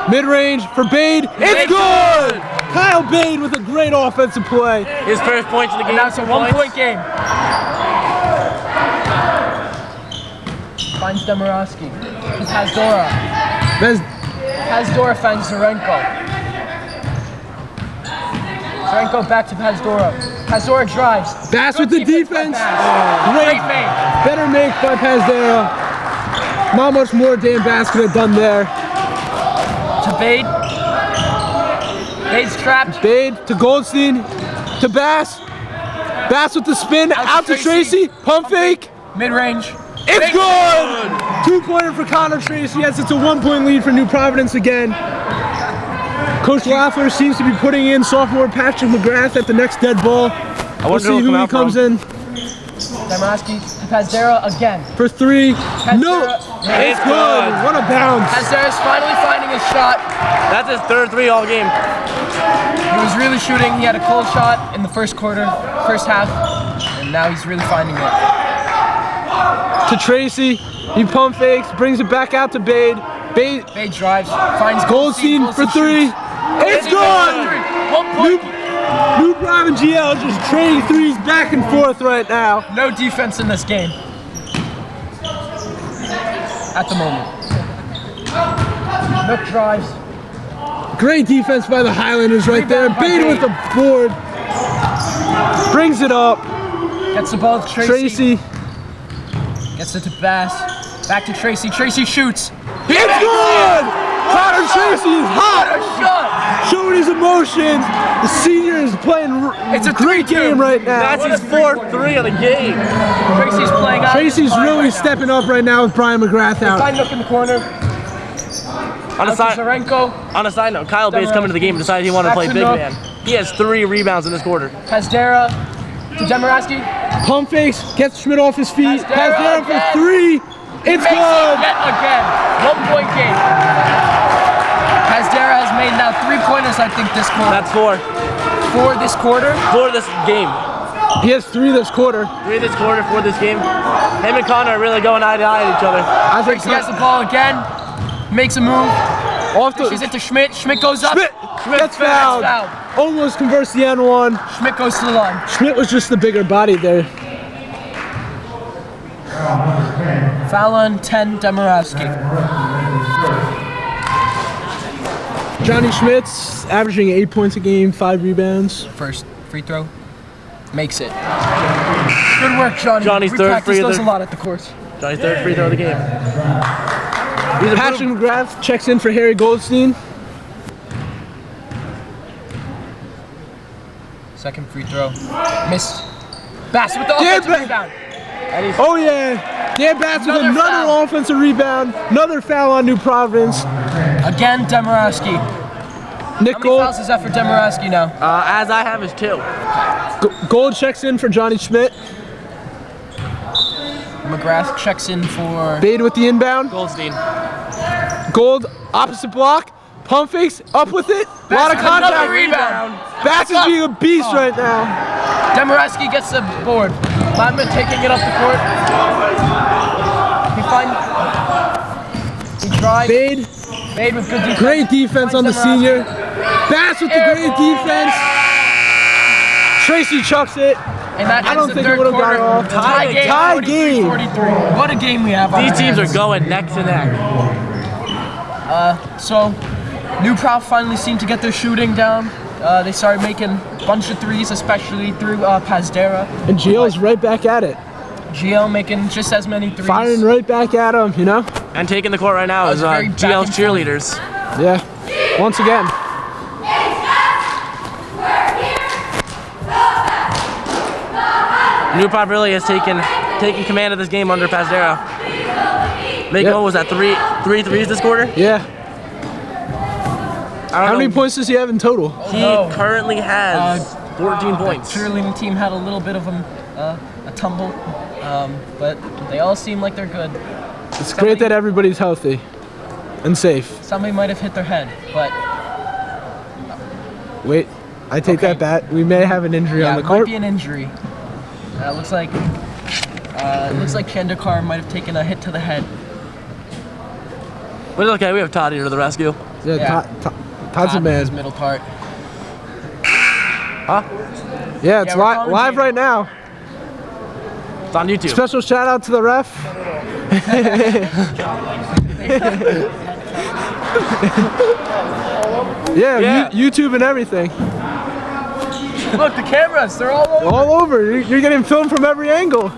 Mid-range for Bade. It's good! Kyle Bade with a great offensive play. His first points of the game. And now it's a 1-point game. Finds Demirowski. He has Dora. Pazdora finds Zarenko. Zarenko back to Pazdora. Pazdora drives. Bass with the defense. Great Great. make. Better make by Pazdera. Not much more Dan Bass could have done there. To Bade. Bade's trapped. Bade to Goldstein. To Bass. Bass with the spin. Out to Tracy. Pump fake. Mid-range. It's good! 2-pointer for Connor Tracy. Yes, it's a 1-point lead for New Providence again. Coach Lafleur seems to be putting in sophomore Patrick McGrath at the next dead ball. We'll see who he comes in. Demirowski to Pazdera again. For 3. No! It's good! What a bounce! Pazdera's finally finding his shot. That's his third 3 all game. He was really shooting. He had a cold shot in the first quarter, first half, and now he's really finding it. To Tracy. He pump fakes, brings it back out to Bade. Bade drives, finds Goldstein for 3. It's good! 1 point. New Providence GL just trading threes back and forth right now. No defense in this game. At the moment. Nook drives. Great defense by the Highlanders right there. Bade with the board. Brings it up. Gets the ball to Tracy. Tracy. Gets it to Bass. Back to Tracy. Tracy shoots. It's good! Connor Tracy is hot! What a shot! Showing his emotions. The senior is playing It's a great 3-2. game right now. That's his fourth 3 of the game. Tracy's playing out. Tracy's really right stepping up right now with Brian McGrath out. Find Nook in the corner. On a side note, Kyle Bates coming to the game and decided he wanted to play big man. He has 3 rebounds in this quarter. Pazdera to Demirowski. Pump fakes, gets Schmidt off his feet. Pazdera Pazdera for 3. It's Makes it good! yet again. 1-point game. Pazdera has made now 3-pointers, I think, this quarter. That's 4. For this quarter. For this game. He has 3 this quarter. 3 this quarter, 4 this game. Him and Connor are really going eye to eye at each other. I think Tracy has the ball again. Makes a move. off the She's into Schmidt. Schmidt goes up. Schmidt gets fouled. Almost converts the N1. Schmidt goes to the line. Schmidt was just the bigger body there. Foul on 10, Demirowski. Johnny Schmidt's averaging 8 points a game, 5 rebounds. First free throw. Makes it. Good work, Johnny. Johnny's We third practice free those throw. a lot at the course. Johnny's 3rd free throw of the game. Patrick McGrath checks in for Harry Goldstein. Second free throw. Missed. Bass with the offensive rebound. Oh yeah, Dan Bass with another foul. offensive rebound. Another foul on New Providence. Again, Demirowski. Nick How many Gold, fouls is that for Demirowski now? As I have is 2. Gold checks in for Johnny Schmidt. McGrath checks in for Bade with the inbound. Goldstein. Gold, opposite block. Pump fakes, up with it. A lot of with another contact. rebound. Bass is being a beast right now. Demirowski gets the board. Latman taking it up the court. He drives. Bade, Bade with good defense. great defense on the Finds senior. Bass with the great defense. Tracy chucks it. And that I don't ends the think it third would have quarter. gone off. Tie game. 43. What a game we have on These our teams are hands. going neck to neck. So, New Prof finally seemed to get their shooting down. They started making a bunch of threes, especially through Pazdera. And Gio's right back at it. Gio making just as many threes. Firing right back at him, you know? And taking the court right now is very back GL's and forth. cheerleaders. Yeah. Once again. New Pop really has taken command of this game under Pazdera. Making, Yep. what was that, three threes this quarter? Yeah. I don't How know. many points does he have in total? He currently has 14 points. The cheerleading team had a little bit of a tumble, but they all seem like they're good. It's great that everybody's healthy and safe. Somebody might have hit their head, but Wait, I take Okay. that back. We may have an injury yeah, on the it might court. be an injury. It looks like Chandakar might have taken a hit to the head. But it's okay, we have Todd here to the rescue. Yeah, Yeah. Todd's a Caught in his man. middle part. Huh? Yeah, it's Yeah, we're live commentating. right now. It's on YouTube. Special shout out to the ref. Yeah, YouTube and everything. Look, the cameras, they're all over. All over. You're getting filmed from every angle.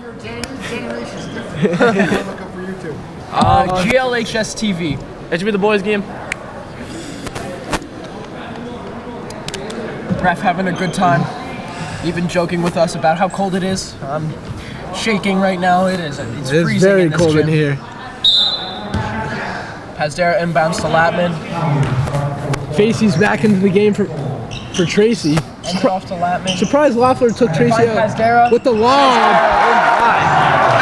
GLHS TV. It should be the boys' game. Ref having a good time. Even joking with us about how cold it is. I'm shaking right now. It's It's freezing very in this cold gym. in here. Pazdera inbounds to Latman. Facey's back into the game for Tracy. Ends it off to Latman. Surprised Loeffler took Tracy Find out Pazdera. with the lob.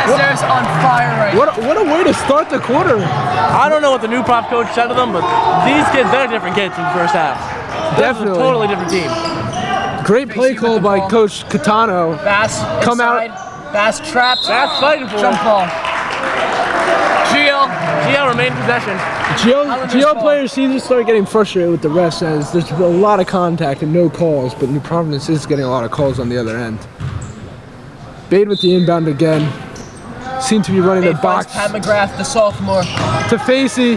Pazdera's on fire right now. What a way to start the quarter. I don't know what the new prop coach said to them, but these kids, they're different kids from the first half. This is Definitely. a totally different team. Great play Facey with call the by ball. Coach Catano. Bass Come out. inside. Bass trapped. That's fighting for Jump it. ball. Gio. GL remained in possession. Islanders Geo ball. players seem to start getting frustrated with the refs as there's a lot of contact and no calls, but New Providence is getting a lot of calls on the other end. Bade with the inbound again. Seem to be running the It finds box Pat McGrath, the sophomore. to Facey.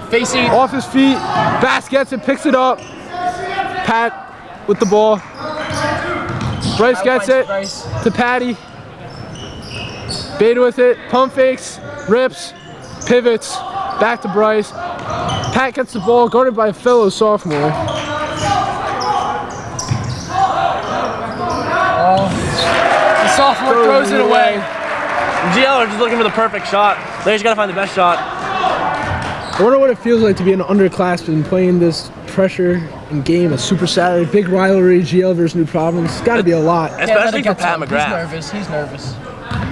Facey. Off his feet. Bass gets it, picks it up. Pat with the ball. Bryce gets it Bryce. to Patty. Bade with it. Pump fakes. Rips. Pivots. Back to Bryce. Pat gets the ball, guarded by a fellow sophomore. The sophomore throws it away. GL are just looking for the perfect shot. They just gotta find the best shot. I wonder what it feels like to be an underclassman playing this pressure and game, a super Saturday, big rivalry, GL versus New Providence. It's got to be a lot. Can't let Especially it for get to Pat him. McGrath. He's nervous.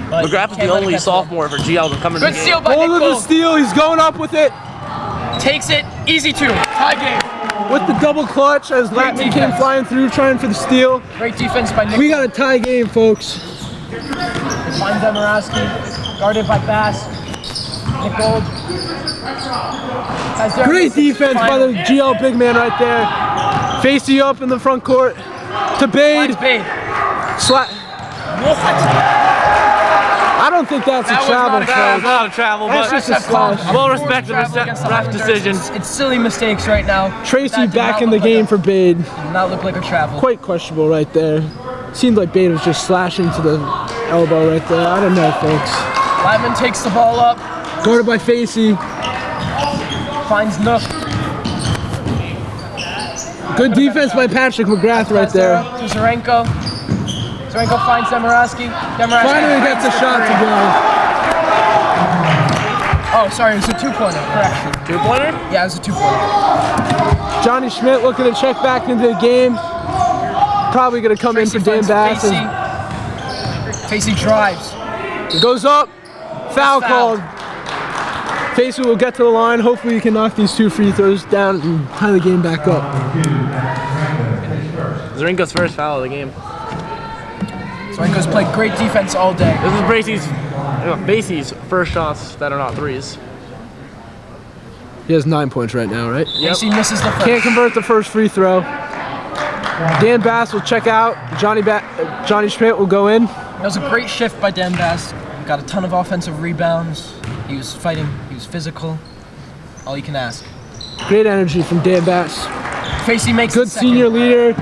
But McGrath is can't the let it only get to him. sophomore for GL to come in the Good game. steal by Ball with the Nicole. steal, he's going up with it. Takes it, easy two. Tie game. With the double clutch as Great Latman came defense. flying through trying for the steal. Great defense by Nicole. We got a tie game, folks. Finds Demaraski, guarded by Bass. Nicole. Great defense by the GL big man right there. Facey up in the front court to Bade. Bade. Sla- What? I don't think that's That a was travel not a That foul. was not a travel, That's but just a slash. We'll respect the Travel against the ref Highlanders. decision. It's silly mistakes right now. Tracy That did back not in the look like game a- for Bade. Did not look like a travel. Quite questionable right there. Seemed like Bade was just slashing to the elbow right there. I don't know, folks. Lyman takes the ball up, Guarded by Facey. finds Nook. Good defense by Patrick McGrath right there. To Zarenko. Zarenko finds Demaraski. Demaraski Finally gets a shot to go. Oh, sorry, it was a two-pointer. Correction. Two-pointer? Yeah, it was a two-pointer. Johnny Schmidt looking to check back into the game. Probably going to come in for Dan Bass. Facey drives. It goes up. Foul Foul. called. Facey will get to the line. Hopefully he can knock these two free throws down and tie the game back up. Zarenko's first foul of the game. Zarenko's played great defense all day. This is Basie's first shots that are not threes. He has 9 points right now, right? Facey misses the first. Can't convert the first free throw. Dan Bass will check out. Johnny Schmidt will go in. That was a great shift by Dan Bass. Got a ton of offensive rebounds. He was fighting. He was physical. All you can ask. Great energy from Dan Bass. Facey makes Good the second. senior leader.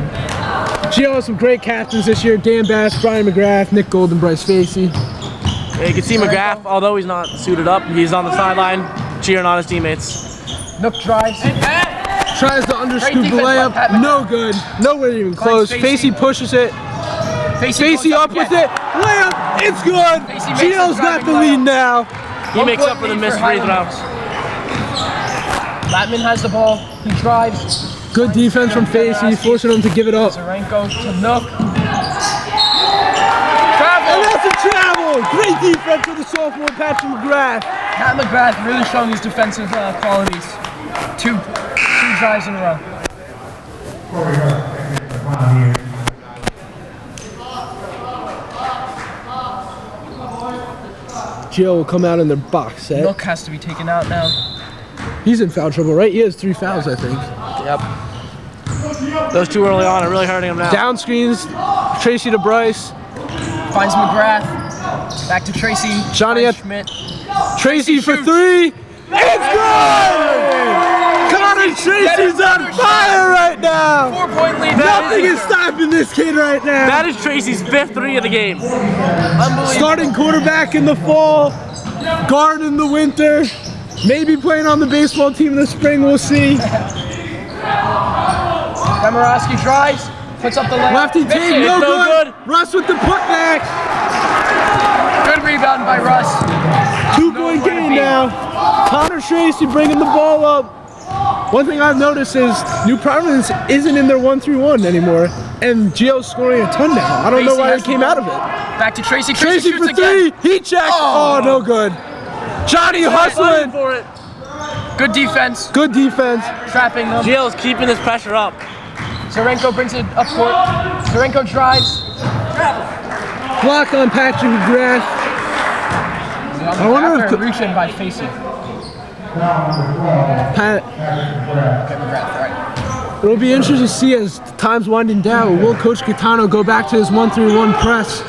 Geo has some great captains this year. Dan Bass, Brian McGrath, Nick Golden, Bryce Facey. Yeah, you can see McGrath, although he's not suited up, he's on the sideline cheering on his teammates. Nook drives. Tries to underscoop the defense by layup. Pat No good. Nowhere even close. Facey. Facey pushes it. Facey goes up with again. it. Layup. It's good. Facey makes Geo's a got the driving lead now. He makes up for the missed free throw. Latman has the ball. He drives. Good defense from Facey, forcing him to give it up. Zarenko to Nook. And Travel. that's a travel. Great defense for the sophomore Patrick McGrath. Pat McGrath really showing his defensive qualities. Two drives in a row. Geo will come out in their box set. Nook has to be taken out now. He's in foul trouble, right? He has 3 fouls, I think. Yep. Those two early on are really hurting him now. Down screens, Tracy to Bryce. Finds McGrath. Back to Tracy. Johnny Finds at- Schmidt. Tracy for shoots. 3. It's good! Connor Tracy's on fire right now! 4-point lead. Nothing is stopping this kid right now. That is Tracy's 5th 3 of the game. Unbelievable. Starting quarterback in the fall, guard in the winter, maybe playing on the baseball team in the spring, we'll see. Demarowski drives. Puts up the layup. Lefty Misses. take, no no good. good. Russ with the putback. Good rebound by Russ. 2-point game now. Connor Tracy bringing the ball up. One thing I've noticed is New Providence isn't in their 1-3-1 anymore, and Geo's scoring a ton now. I don't know Tracy why has they came the out ball. of it. Back to Tracy. Tracy shoots for 3, again. he checked. Oh, no good. Johnny hustling. For it. Good defense. Good defense. Trapping them. Gio's keeping this pressure up. Zarenko brings it up court. Zarenko drives. Block on Patrick McGrath. I wonder if After a reach in by Facey. Pat. It'll be interesting to see as time's winding down. Will Coach Catano go back to his 1-3-1 press?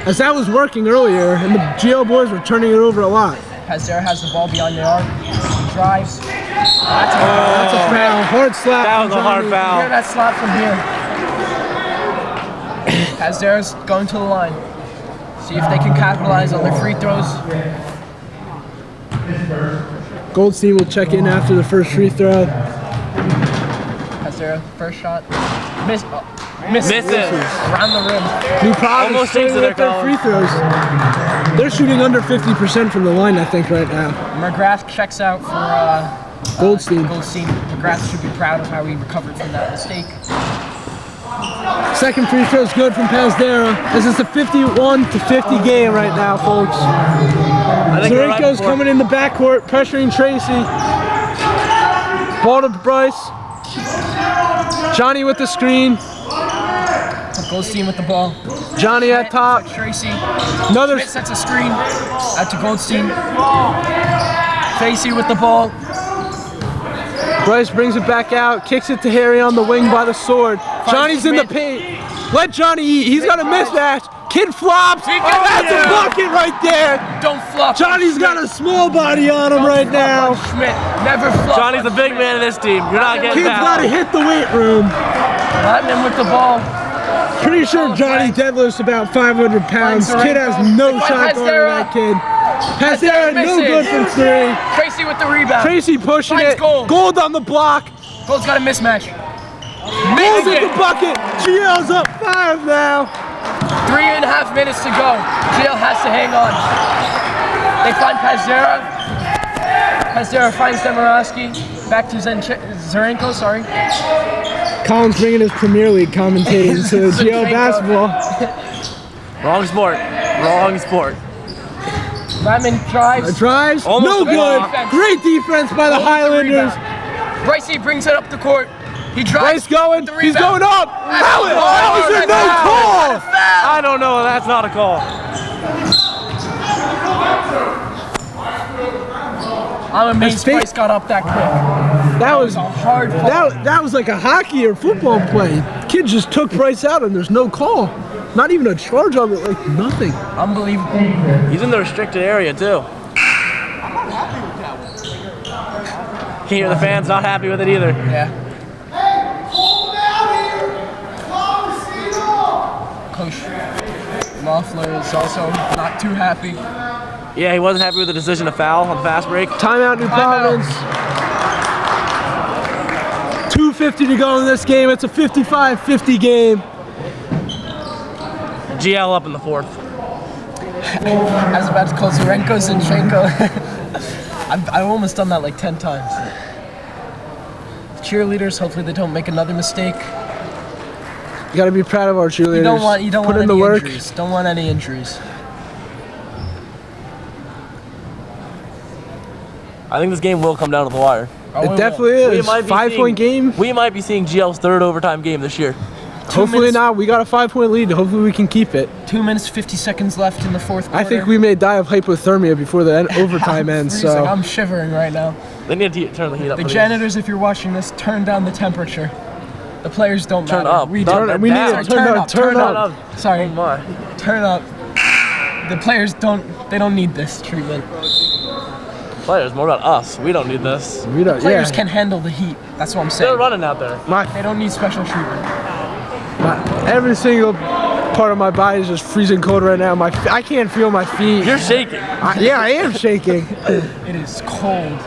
As that was working earlier, and the Geo boys were turning it over a lot. Pazdera has the ball behind the arc. He drives. That's a foul. Hard slap. That from was a hard Johnny. Hear foul. that slap from here. Pazdera's going to the line. See if they can capitalize on their free throws. Goldstein will check in after the first free throw. Pazdera, first shot. Misses. Misses. Around the rim. New Providence Almost staying jinxed it with their there, free throws. They're shooting under 50% from the line, I think, right now. McGrath checks out for Goldstein. Goldstein. McGrath should be proud of how he recovered from that mistake. Second free throw is good from Pazdera. This is a 51-50 game right now, folks. I think they're right Zarenko's before- coming in the backcourt, pressuring Tracy. Ball to Bryce. Johnny with the screen. Goldstein with the ball. Johnny at top. Tracy. Another. Schmidt sets a screen out to Goldstein. Facey with the ball. Bryce brings it back out, kicks it to Harry on the wing by the sword. Johnny's in the paint. Let Johnny eat. He's got a mismatch. Kid flops. He Oh, gets that's it. a bucket right there. Don't flop. Johnny's got a small body on him right now. Schmidt never flop. Johnny's the big man of this team. You're not getting Kid's got to that. hit the weight room. Latman with the ball. Pretty sure Johnny deadlifts about 500 pounds. Kid has no By shot guarding Pazdera. that kid. Pazdera, no misses. good from 3. Tracy with the rebound. Tracy pushing Finds it. Gold. Gold on the block. Gold's got a mismatch. Gold Misses at the it. bucket. GL's up 5 now. 3.5 minutes to go. GL has to hang on. They find Pazdera. Pazdera finds Demarowski. Back to Zarenko, sorry. Colin's bringing his Premier League commentating to GL basketball. Wrong sport. Wrong sport. Latman drives. Drives. Almost No a good. block. Great defense by the Highlanders. Brycey brings it up the court. He drives. Bryce going. with the He's rebound. going up. How is there no call? I don't know. That's not a call. I'm amazed That's fake. Bryce got up that quick. That was A hard fall. that was like a hockey or football play. Kid just took Bryce out and there's no call. Not even a charge of it, like nothing. Unbelievable. He's in the restricted area too. Can't hear the fans, not happy with it either. Yeah. Coach Loeffler is also not too happy. Yeah, he wasn't happy with the decision to foul on the fast break. Timeout, New Providence. 2:50 to go in this game. It's a 55-50 game. GL up in the fourth. I was about to call Zurenko Zinchenko. I've almost done that like 10 times. Cheerleaders, hopefully they don't make another mistake. You gotta be proud of our cheerleaders. You don't Put want in any the work. injuries. Don't want any injuries. I think this game will come down to the wire. Oh, It definitely We is. might be 5-point game. We might be seeing GL's third overtime game this year. Hopefully minutes. not. We got a 5-point lead. Hopefully we can keep it. 2 minutes 50 seconds left in the fourth quarter. I think we may die of hypothermia before the overtime I'm ends. freezing. So I'm shivering right now. They need to turn the heat up. The for these. janitors, if you're watching this, turn down the temperature. The players don't Turn matter. up. We Turn do. up. we need Down. to turn up. Turn up. Sorry. Oh my. Turn up. The players don't need this treatment. Players, more about us. We don't need this. We don't. Players Yeah. can handle the heat. That's what I'm saying. They're running out there. They don't need special treatment. Every single part of my body is just freezing cold right now. I can't feel my feet. You're shaking. Yeah, I am shaking. It is cold.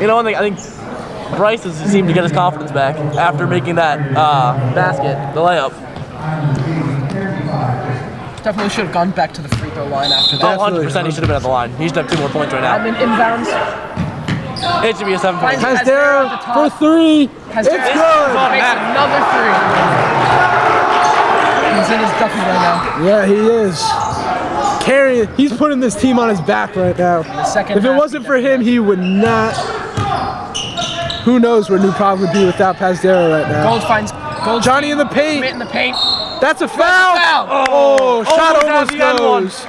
You know, one thing, I think Bryce has seemed to get his confidence back after making that basket, the layup. Definitely should have gone back to the free throw line after Oh, that. 100% he should have been at the line. He should have 2 more points right now. I'm in inbounds. It should be a 7-point. Has Pasdero at the for top. 3. Has It's Derek- good. Makes another three. He's in his Duffy right now. Yeah, he is. Carrying. He's putting this team on his back right now. second If it half, wasn't he for him, he would not. Who knows where New Prov would be without Pasdero right now. Gold finds Gold. Johnny in the paint. In the paint. That's a foul. Foul. Oh, shot Almost almost at the end one. goes.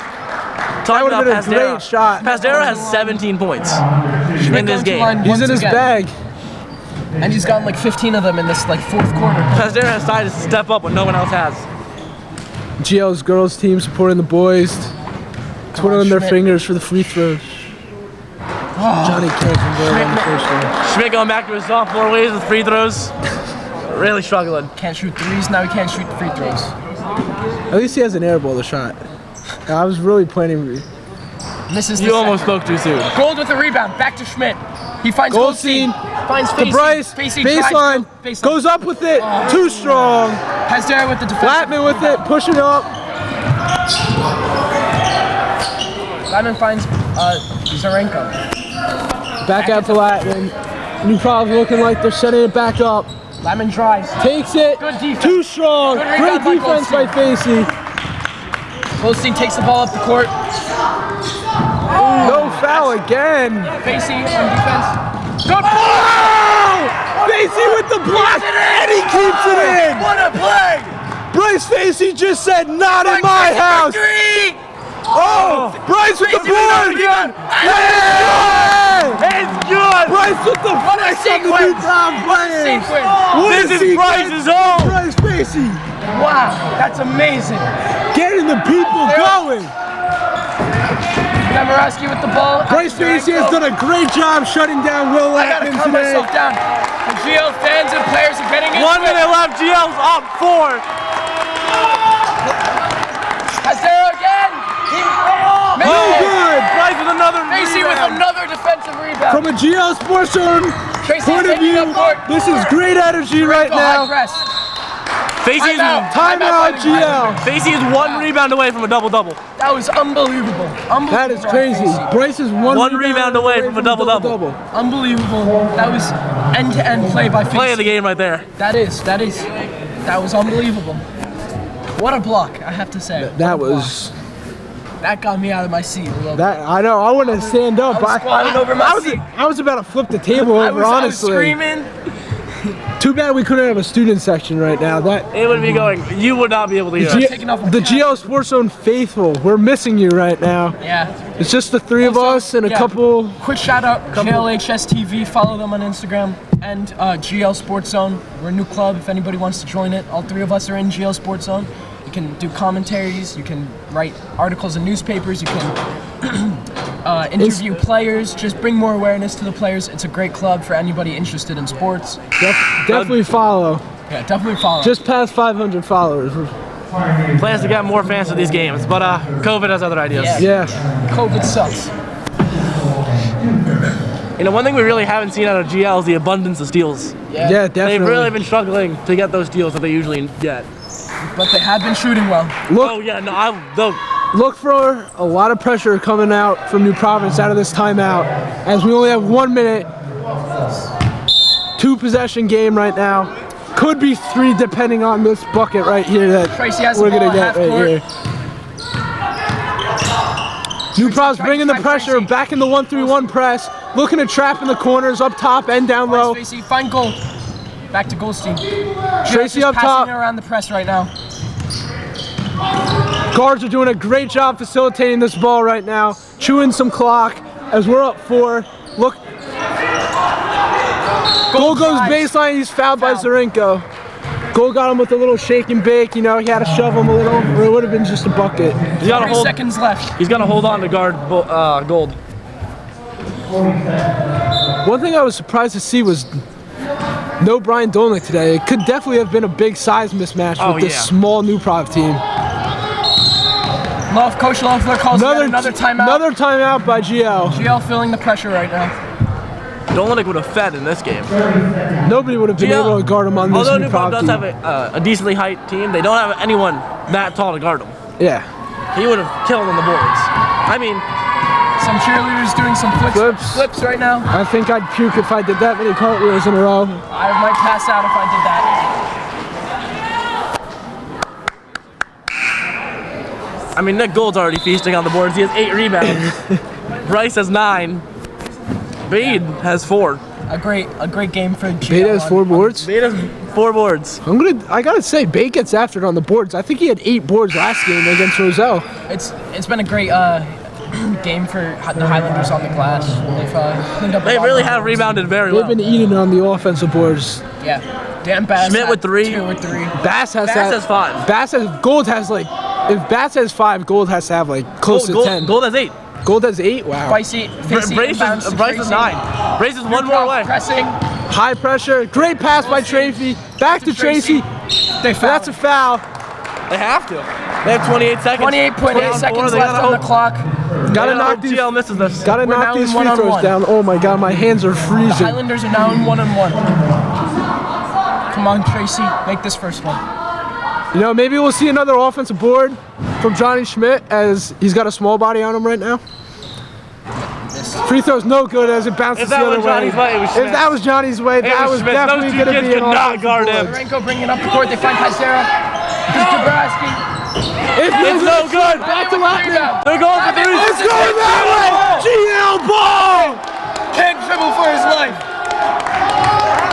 Talking would've about been a great shot. Pasdero has 17 points in this game. He's in his bag. And he's gotten like 15 of them in this like fourth quarter. Pasdero has decided to step up when no one else has. GL's girls team supporting the boys, twiddling their Schmidt. fingers for the free throws. Johnny can't convert on the first one. Schmidt going back to his sophomore ways with free throws. Really struggling. Can't shoot threes, now he can't shoot free throws. At least he has an air ball to shot. I was really planning. Misses the You almost second. spoke too soon. Gold with a rebound, back to Schmidt. He finds Goldstein, Goldstein. Finds the Facey. Bryce, Facey baseline, drives, goes up with it, too strong. Pasdero with the defense. Latman with it, pushing up. Latman finds Zarenko. Back out to Latman. New Prov's looking like they're setting it back up. Latman drives. Takes it, Good defense. too strong. Good Great rebound by defense by Facey. Goldstein takes the ball up the court. No foul again. Facey on defense. Good Oh! Facey with the block, and he keeps it in. What a play! Bryce Facey just said, not in my house. Oh, Bryce with the board. Yeah! It's good! Bryce with the What a flex on the New sequence! Prom What a players. sequence! What a This is sequence. Bryce's home! Bryce Facey Wow, that's amazing. getting the people going. Namarovsky with the ball. Bryce Facey has done a great job shutting down Will I gotta Latman calm today. myself down. The GL fans and players are getting into 1 it. minute left, GL's up 4. Pasdero again. Oh, Made it. good. Bryce with another Facey with rebound. another defensive rebound. From a GL Sports Zone Tracy's point of taking view, up court. this is great energy right Go high now. press. Facey Timeout. is, Timeout, by the GL. Facey is 1 rebound away from a double-double. That was unbelievable. Unbelievable. That is crazy. Facey. Bryce is One rebound away from a double-double. Unbelievable. That was end-to-end play by Facey. Play of the game right there. That was unbelievable. What a block, I have to say. That was. That got me out of my seat a little bit. That I know. I wanted to stand up. I was squatting over my seat. I was about to flip the table over. I was Honestly, screaming. too bad we couldn't have a student section right now. That It would be going. You would not be able to hear us. taking off my the cap. GL Sports Zone faithful. We're missing you right now. Yeah. It's just the three of Also, us and a yeah. couple. Quick shout out, GLHS TV. Follow them on Instagram. And GL Sports Zone. We're a new club. If anybody wants to join it, all three of us are in GL Sports Zone. You can do commentaries. You can write articles in newspapers. You can interview players, just bring more awareness to the players. It's a great club for anybody interested in sports. Definitely follow. Yeah, definitely follow. Just past 500 followers. Plans to get more fans to these games, but COVID has other ideas. Yeah. COVID sucks. You know, one thing we really haven't seen out of GL is the abundance of steals. Yeah, Yeah, definitely. They've really been struggling to get those steals that they usually get. but they have been shooting well. Oh yeah, no, Look for a lot of pressure coming out from New Providence out of this timeout, as we only have 1 minute. 2-possession game right now. Could be 3 depending on this bucket right here that Tracy has we're the ball gonna at get half right here. New Providence bringing the pressure back in the 1-3-1 press, looking to trap in the corners, up top and down low. Tracy, find Gold. Back to Goldstein. Tracy Just up passing top. it around the press right now. Guards are doing a great job facilitating this ball right now, chewing some clock as we're up 4. Look. Gold goes baseline, he's fouled by Zarenko. Gold got him with a little shake and bake, you know, he had to shove him a little, or it would have been just a bucket. he's got to 3 hold. seconds left. He's got to hold on to guard Gold. One thing I was surprised to see was no Brian Dolnick today. It could definitely have been a big size mismatch with this small New Prov team. Coach Loeffler calls another timeout. Another timeout by GL. GL feeling the pressure right now. Dolnick would have fed in this game. Nobody would have been able to guard him on this Although New New Prov Prov team. does have a decently height team, they don't have anyone that tall to guard him. Yeah. He would have killed on the boards. I mean, Some cheerleaders doing some flips right now. I think I'd puke if I did that many cartwheels in a row. I might pass out if I did that. I mean, Nick Gold's already feasting on the boards. He has 8 rebounds. Bryce has 9. Bade has 4. A great game for GL. Beta has 4 boards. Bade has 4 boards. I gotta say, Bate gets after it on the boards. I think he had 8 boards last game against Roselle. It's been a great game for the Highlanders on the glass. They've cleaned up. They really have rebounded very well. They've been eating on the offensive boards. Yeah. Dan Bass Schmidt with 3. 2 or 3. Bass has Bass has 5. Gold has like, if Bass has 5, Gold has to have like close to 10. Gold has 8. Gold has 8. Wow. Bryce Bryce is 9. Bryce is 1 more away. Pressing. High pressure. Great pass by Tracy. Back to Tracy. That's a foul. They have to. They have 28 seconds. 28.8 seconds left on the clock. Gotta knock these. GL misses this. Gotta We're knock now these in free throws 1-on-1. down. Oh my God, my hands are The freezing. Highlanders are now in 1-on-1. Come on, Tracy, make this first one. You know, maybe we'll see another offensive board from Johnny Schmidt as he's got a small body on him right now. Free throw's no good as it bounces If that the other was way. Johnny's way, it was If Schmidt. that was Johnny's way, that was Schmidt. definitely Those two going to kids be an could not offensive guard board. him. Renko bringing up the court, they find Kaisera. Jabraski. It's no good. Back to Latin. They're going for 3. It's going that way. GL ball. Can't dribble for his life.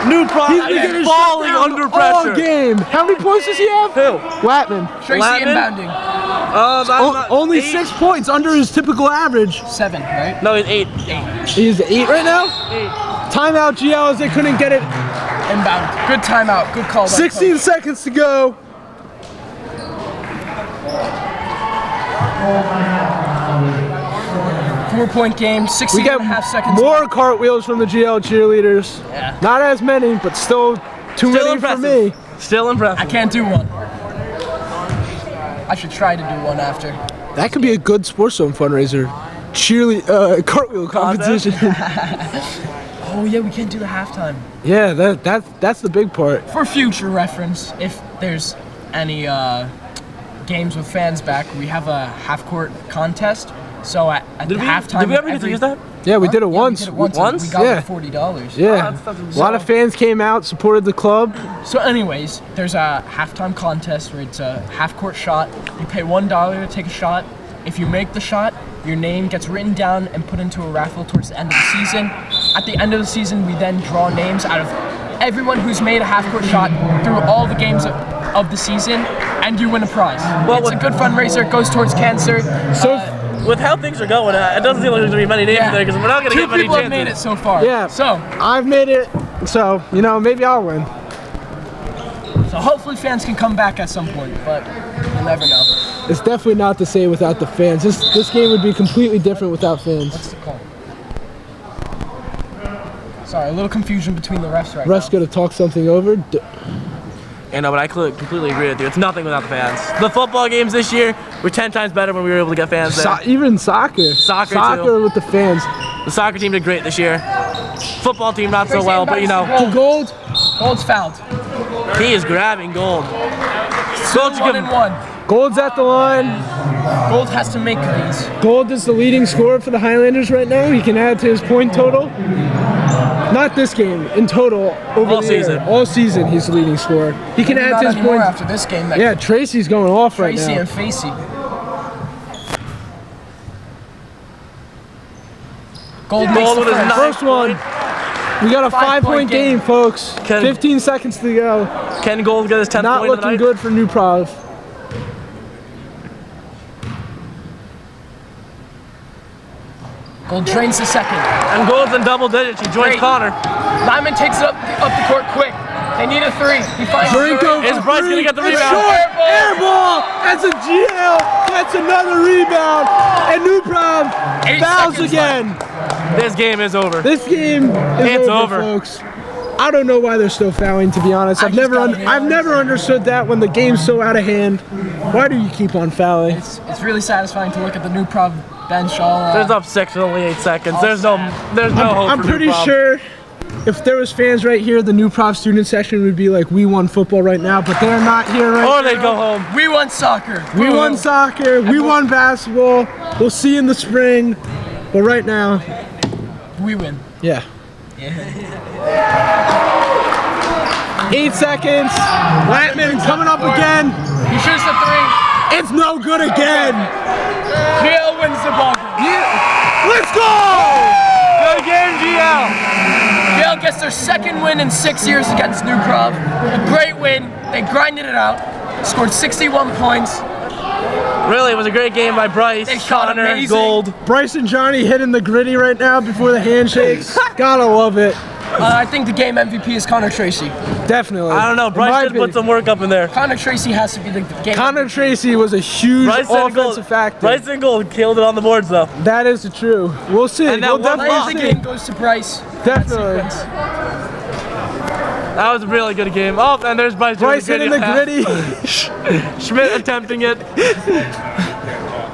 New Prov He's been getting is shut falling down under all pressure. game. How many points does he have? Who? Latman. Tracy Latman? inbounding. Only 8. 6 points under his typical average. 7, right? No, it's 8. He's 8 right now? 8. Timeout GL as they couldn't get it. Inbound. Good timeout. Good call. by 16 coach. seconds to go. Four-point game. 16 We get and a half seconds. more cartwheels from the GL cheerleaders. Yeah. Not as many, but still too Still many impressive. for me. Still I impressive. can't do one. I should try to do one after. That could be a good Sports Zone fundraiser. Cartwheel competition. Oh yeah, we can't do the halftime. Yeah, that's the big part. For future reference, if there's any games with fans back, we have a half-court contest. So at the halftime, Did we ever get to use that? Yeah, we did it Yeah, once. We did it once. Once? We got Yeah. like $40. Yeah, that's a lot of fans came out, supported the club. So anyways, there's a halftime contest where it's a half-court shot. You pay $1 to take a shot. If you make the shot, your name gets written down and put into a raffle towards the end of the season. At the end of the season, we then draw names out of everyone who's made a half-court shot through all the games of the season, and you win a prize. Well, It's a good fundraiser. It goes towards cancer. So With how things are going, it doesn't seem like there's going to be many names Yeah. there because we're not going to 2 get many people have made it chances. so far. Yeah. So I've made it, so maybe I'll win. hopefully fans can come back at some point, but you'll never know. It's definitely not the same without the fans. This game would be completely different without fans. What's the call? Sorry, a little confusion between the refs right Refs now. gonna talk something over. You know, but I completely agree with you. It's nothing without the fans. The football games this year were 10 times better when we were able to get fans there. Even soccer. Soccer too. with the fans. The soccer team did great this year. Football team not so well, but you know. Gold. Gold's fouled. He is grabbing Gold. Still 1-1. Gold's at the line. Gold has to make these. Gold is the leading scorer for the Highlanders right now. He can add to his point total. Not this game, in total over All the year. season. All season, he's the leading scorer. He can Maybe add not to his anymore points. after this game. Yeah, Tracy's going off right Tracy now. and Facey. Gold makes Gold the with his first. First one. We got a 5-point game, folks. Can- 15 seconds to go. Can Gold get his 10th Not point of the looking night? good for New Prov. Gold drains the second. And Gold's in double digits. He joins Great. Connor. Lyman takes it up the court quick. They need a three. He finds Zurinko Is Bryce gonna get the It's rebound? short. Air ball. That's a GL. That's another rebound. And New Prov 8 fouls seconds again. This game is over. This game is It's over, over. folks. I don't know why they're still fouling, to be honest. I've just gotta never realize- understood that when the game's so out of hand. Why do you keep on fouling? It's really satisfying to look at the New Prov bench all. There's up 6 with only 8 seconds. There's no hope I'm for pretty New Prov. sure if there was fans right here, the New Prov student section would be like, we won football right now, but they're not here right Or now. they'd go home. We won soccer. We won soccer, we won basketball. We'll see you in the spring. But right now, We win. yeah. 8 seconds. Latman coming up again. He shoots the three. It's no good again. GL wins the ball game. Yeah. Let's go! Good game, GL. GL gets their second win in 6 years against New Prov. A great win. They grinded it out. Scored 61 points. Really, it was a great game by Bryce, They shot Connor, amazing. Gold. Bryce and Johnny hitting the gritty right now before the handshakes. Gotta love it. I think the game MVP is Connor Tracy. Definitely. I don't know, In my Bryce did put opinion. some work up in there. Connor Tracy has to be the game. Connor Tracy was a huge Bryce and Gold, offensive factor. Bryce and Gold killed it on the boards though. That is true. We'll see. And that We'll one Player of the definitely game see. goes to Bryce. Definitely. That sequence. That was a really good game. Oh, and there's Bryce doing Bryce hitting the gritty. Schmidt attempting it.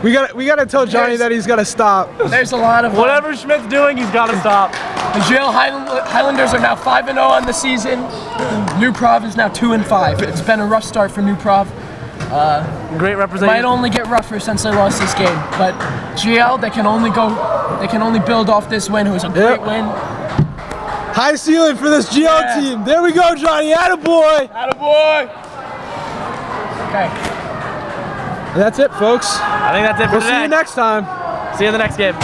We gotta tell Johnny that he's gotta stop. There's a lot of Whatever Schmidt's doing, he's got to stop. The GL Highlanders are now 5-0 on the season. New Prov is now 2-5. It's been a rough start for New Prov. Great Might representation. only get rougher since they lost this game, but GL they can only build off this win. It was a great Yep. win. High ceiling for this GL Yeah. team. There we go, Johnny. Attaboy. Attaboy! Okay. And that's it, folks. I think that's it for We'll today. see you next time. See you in the next game.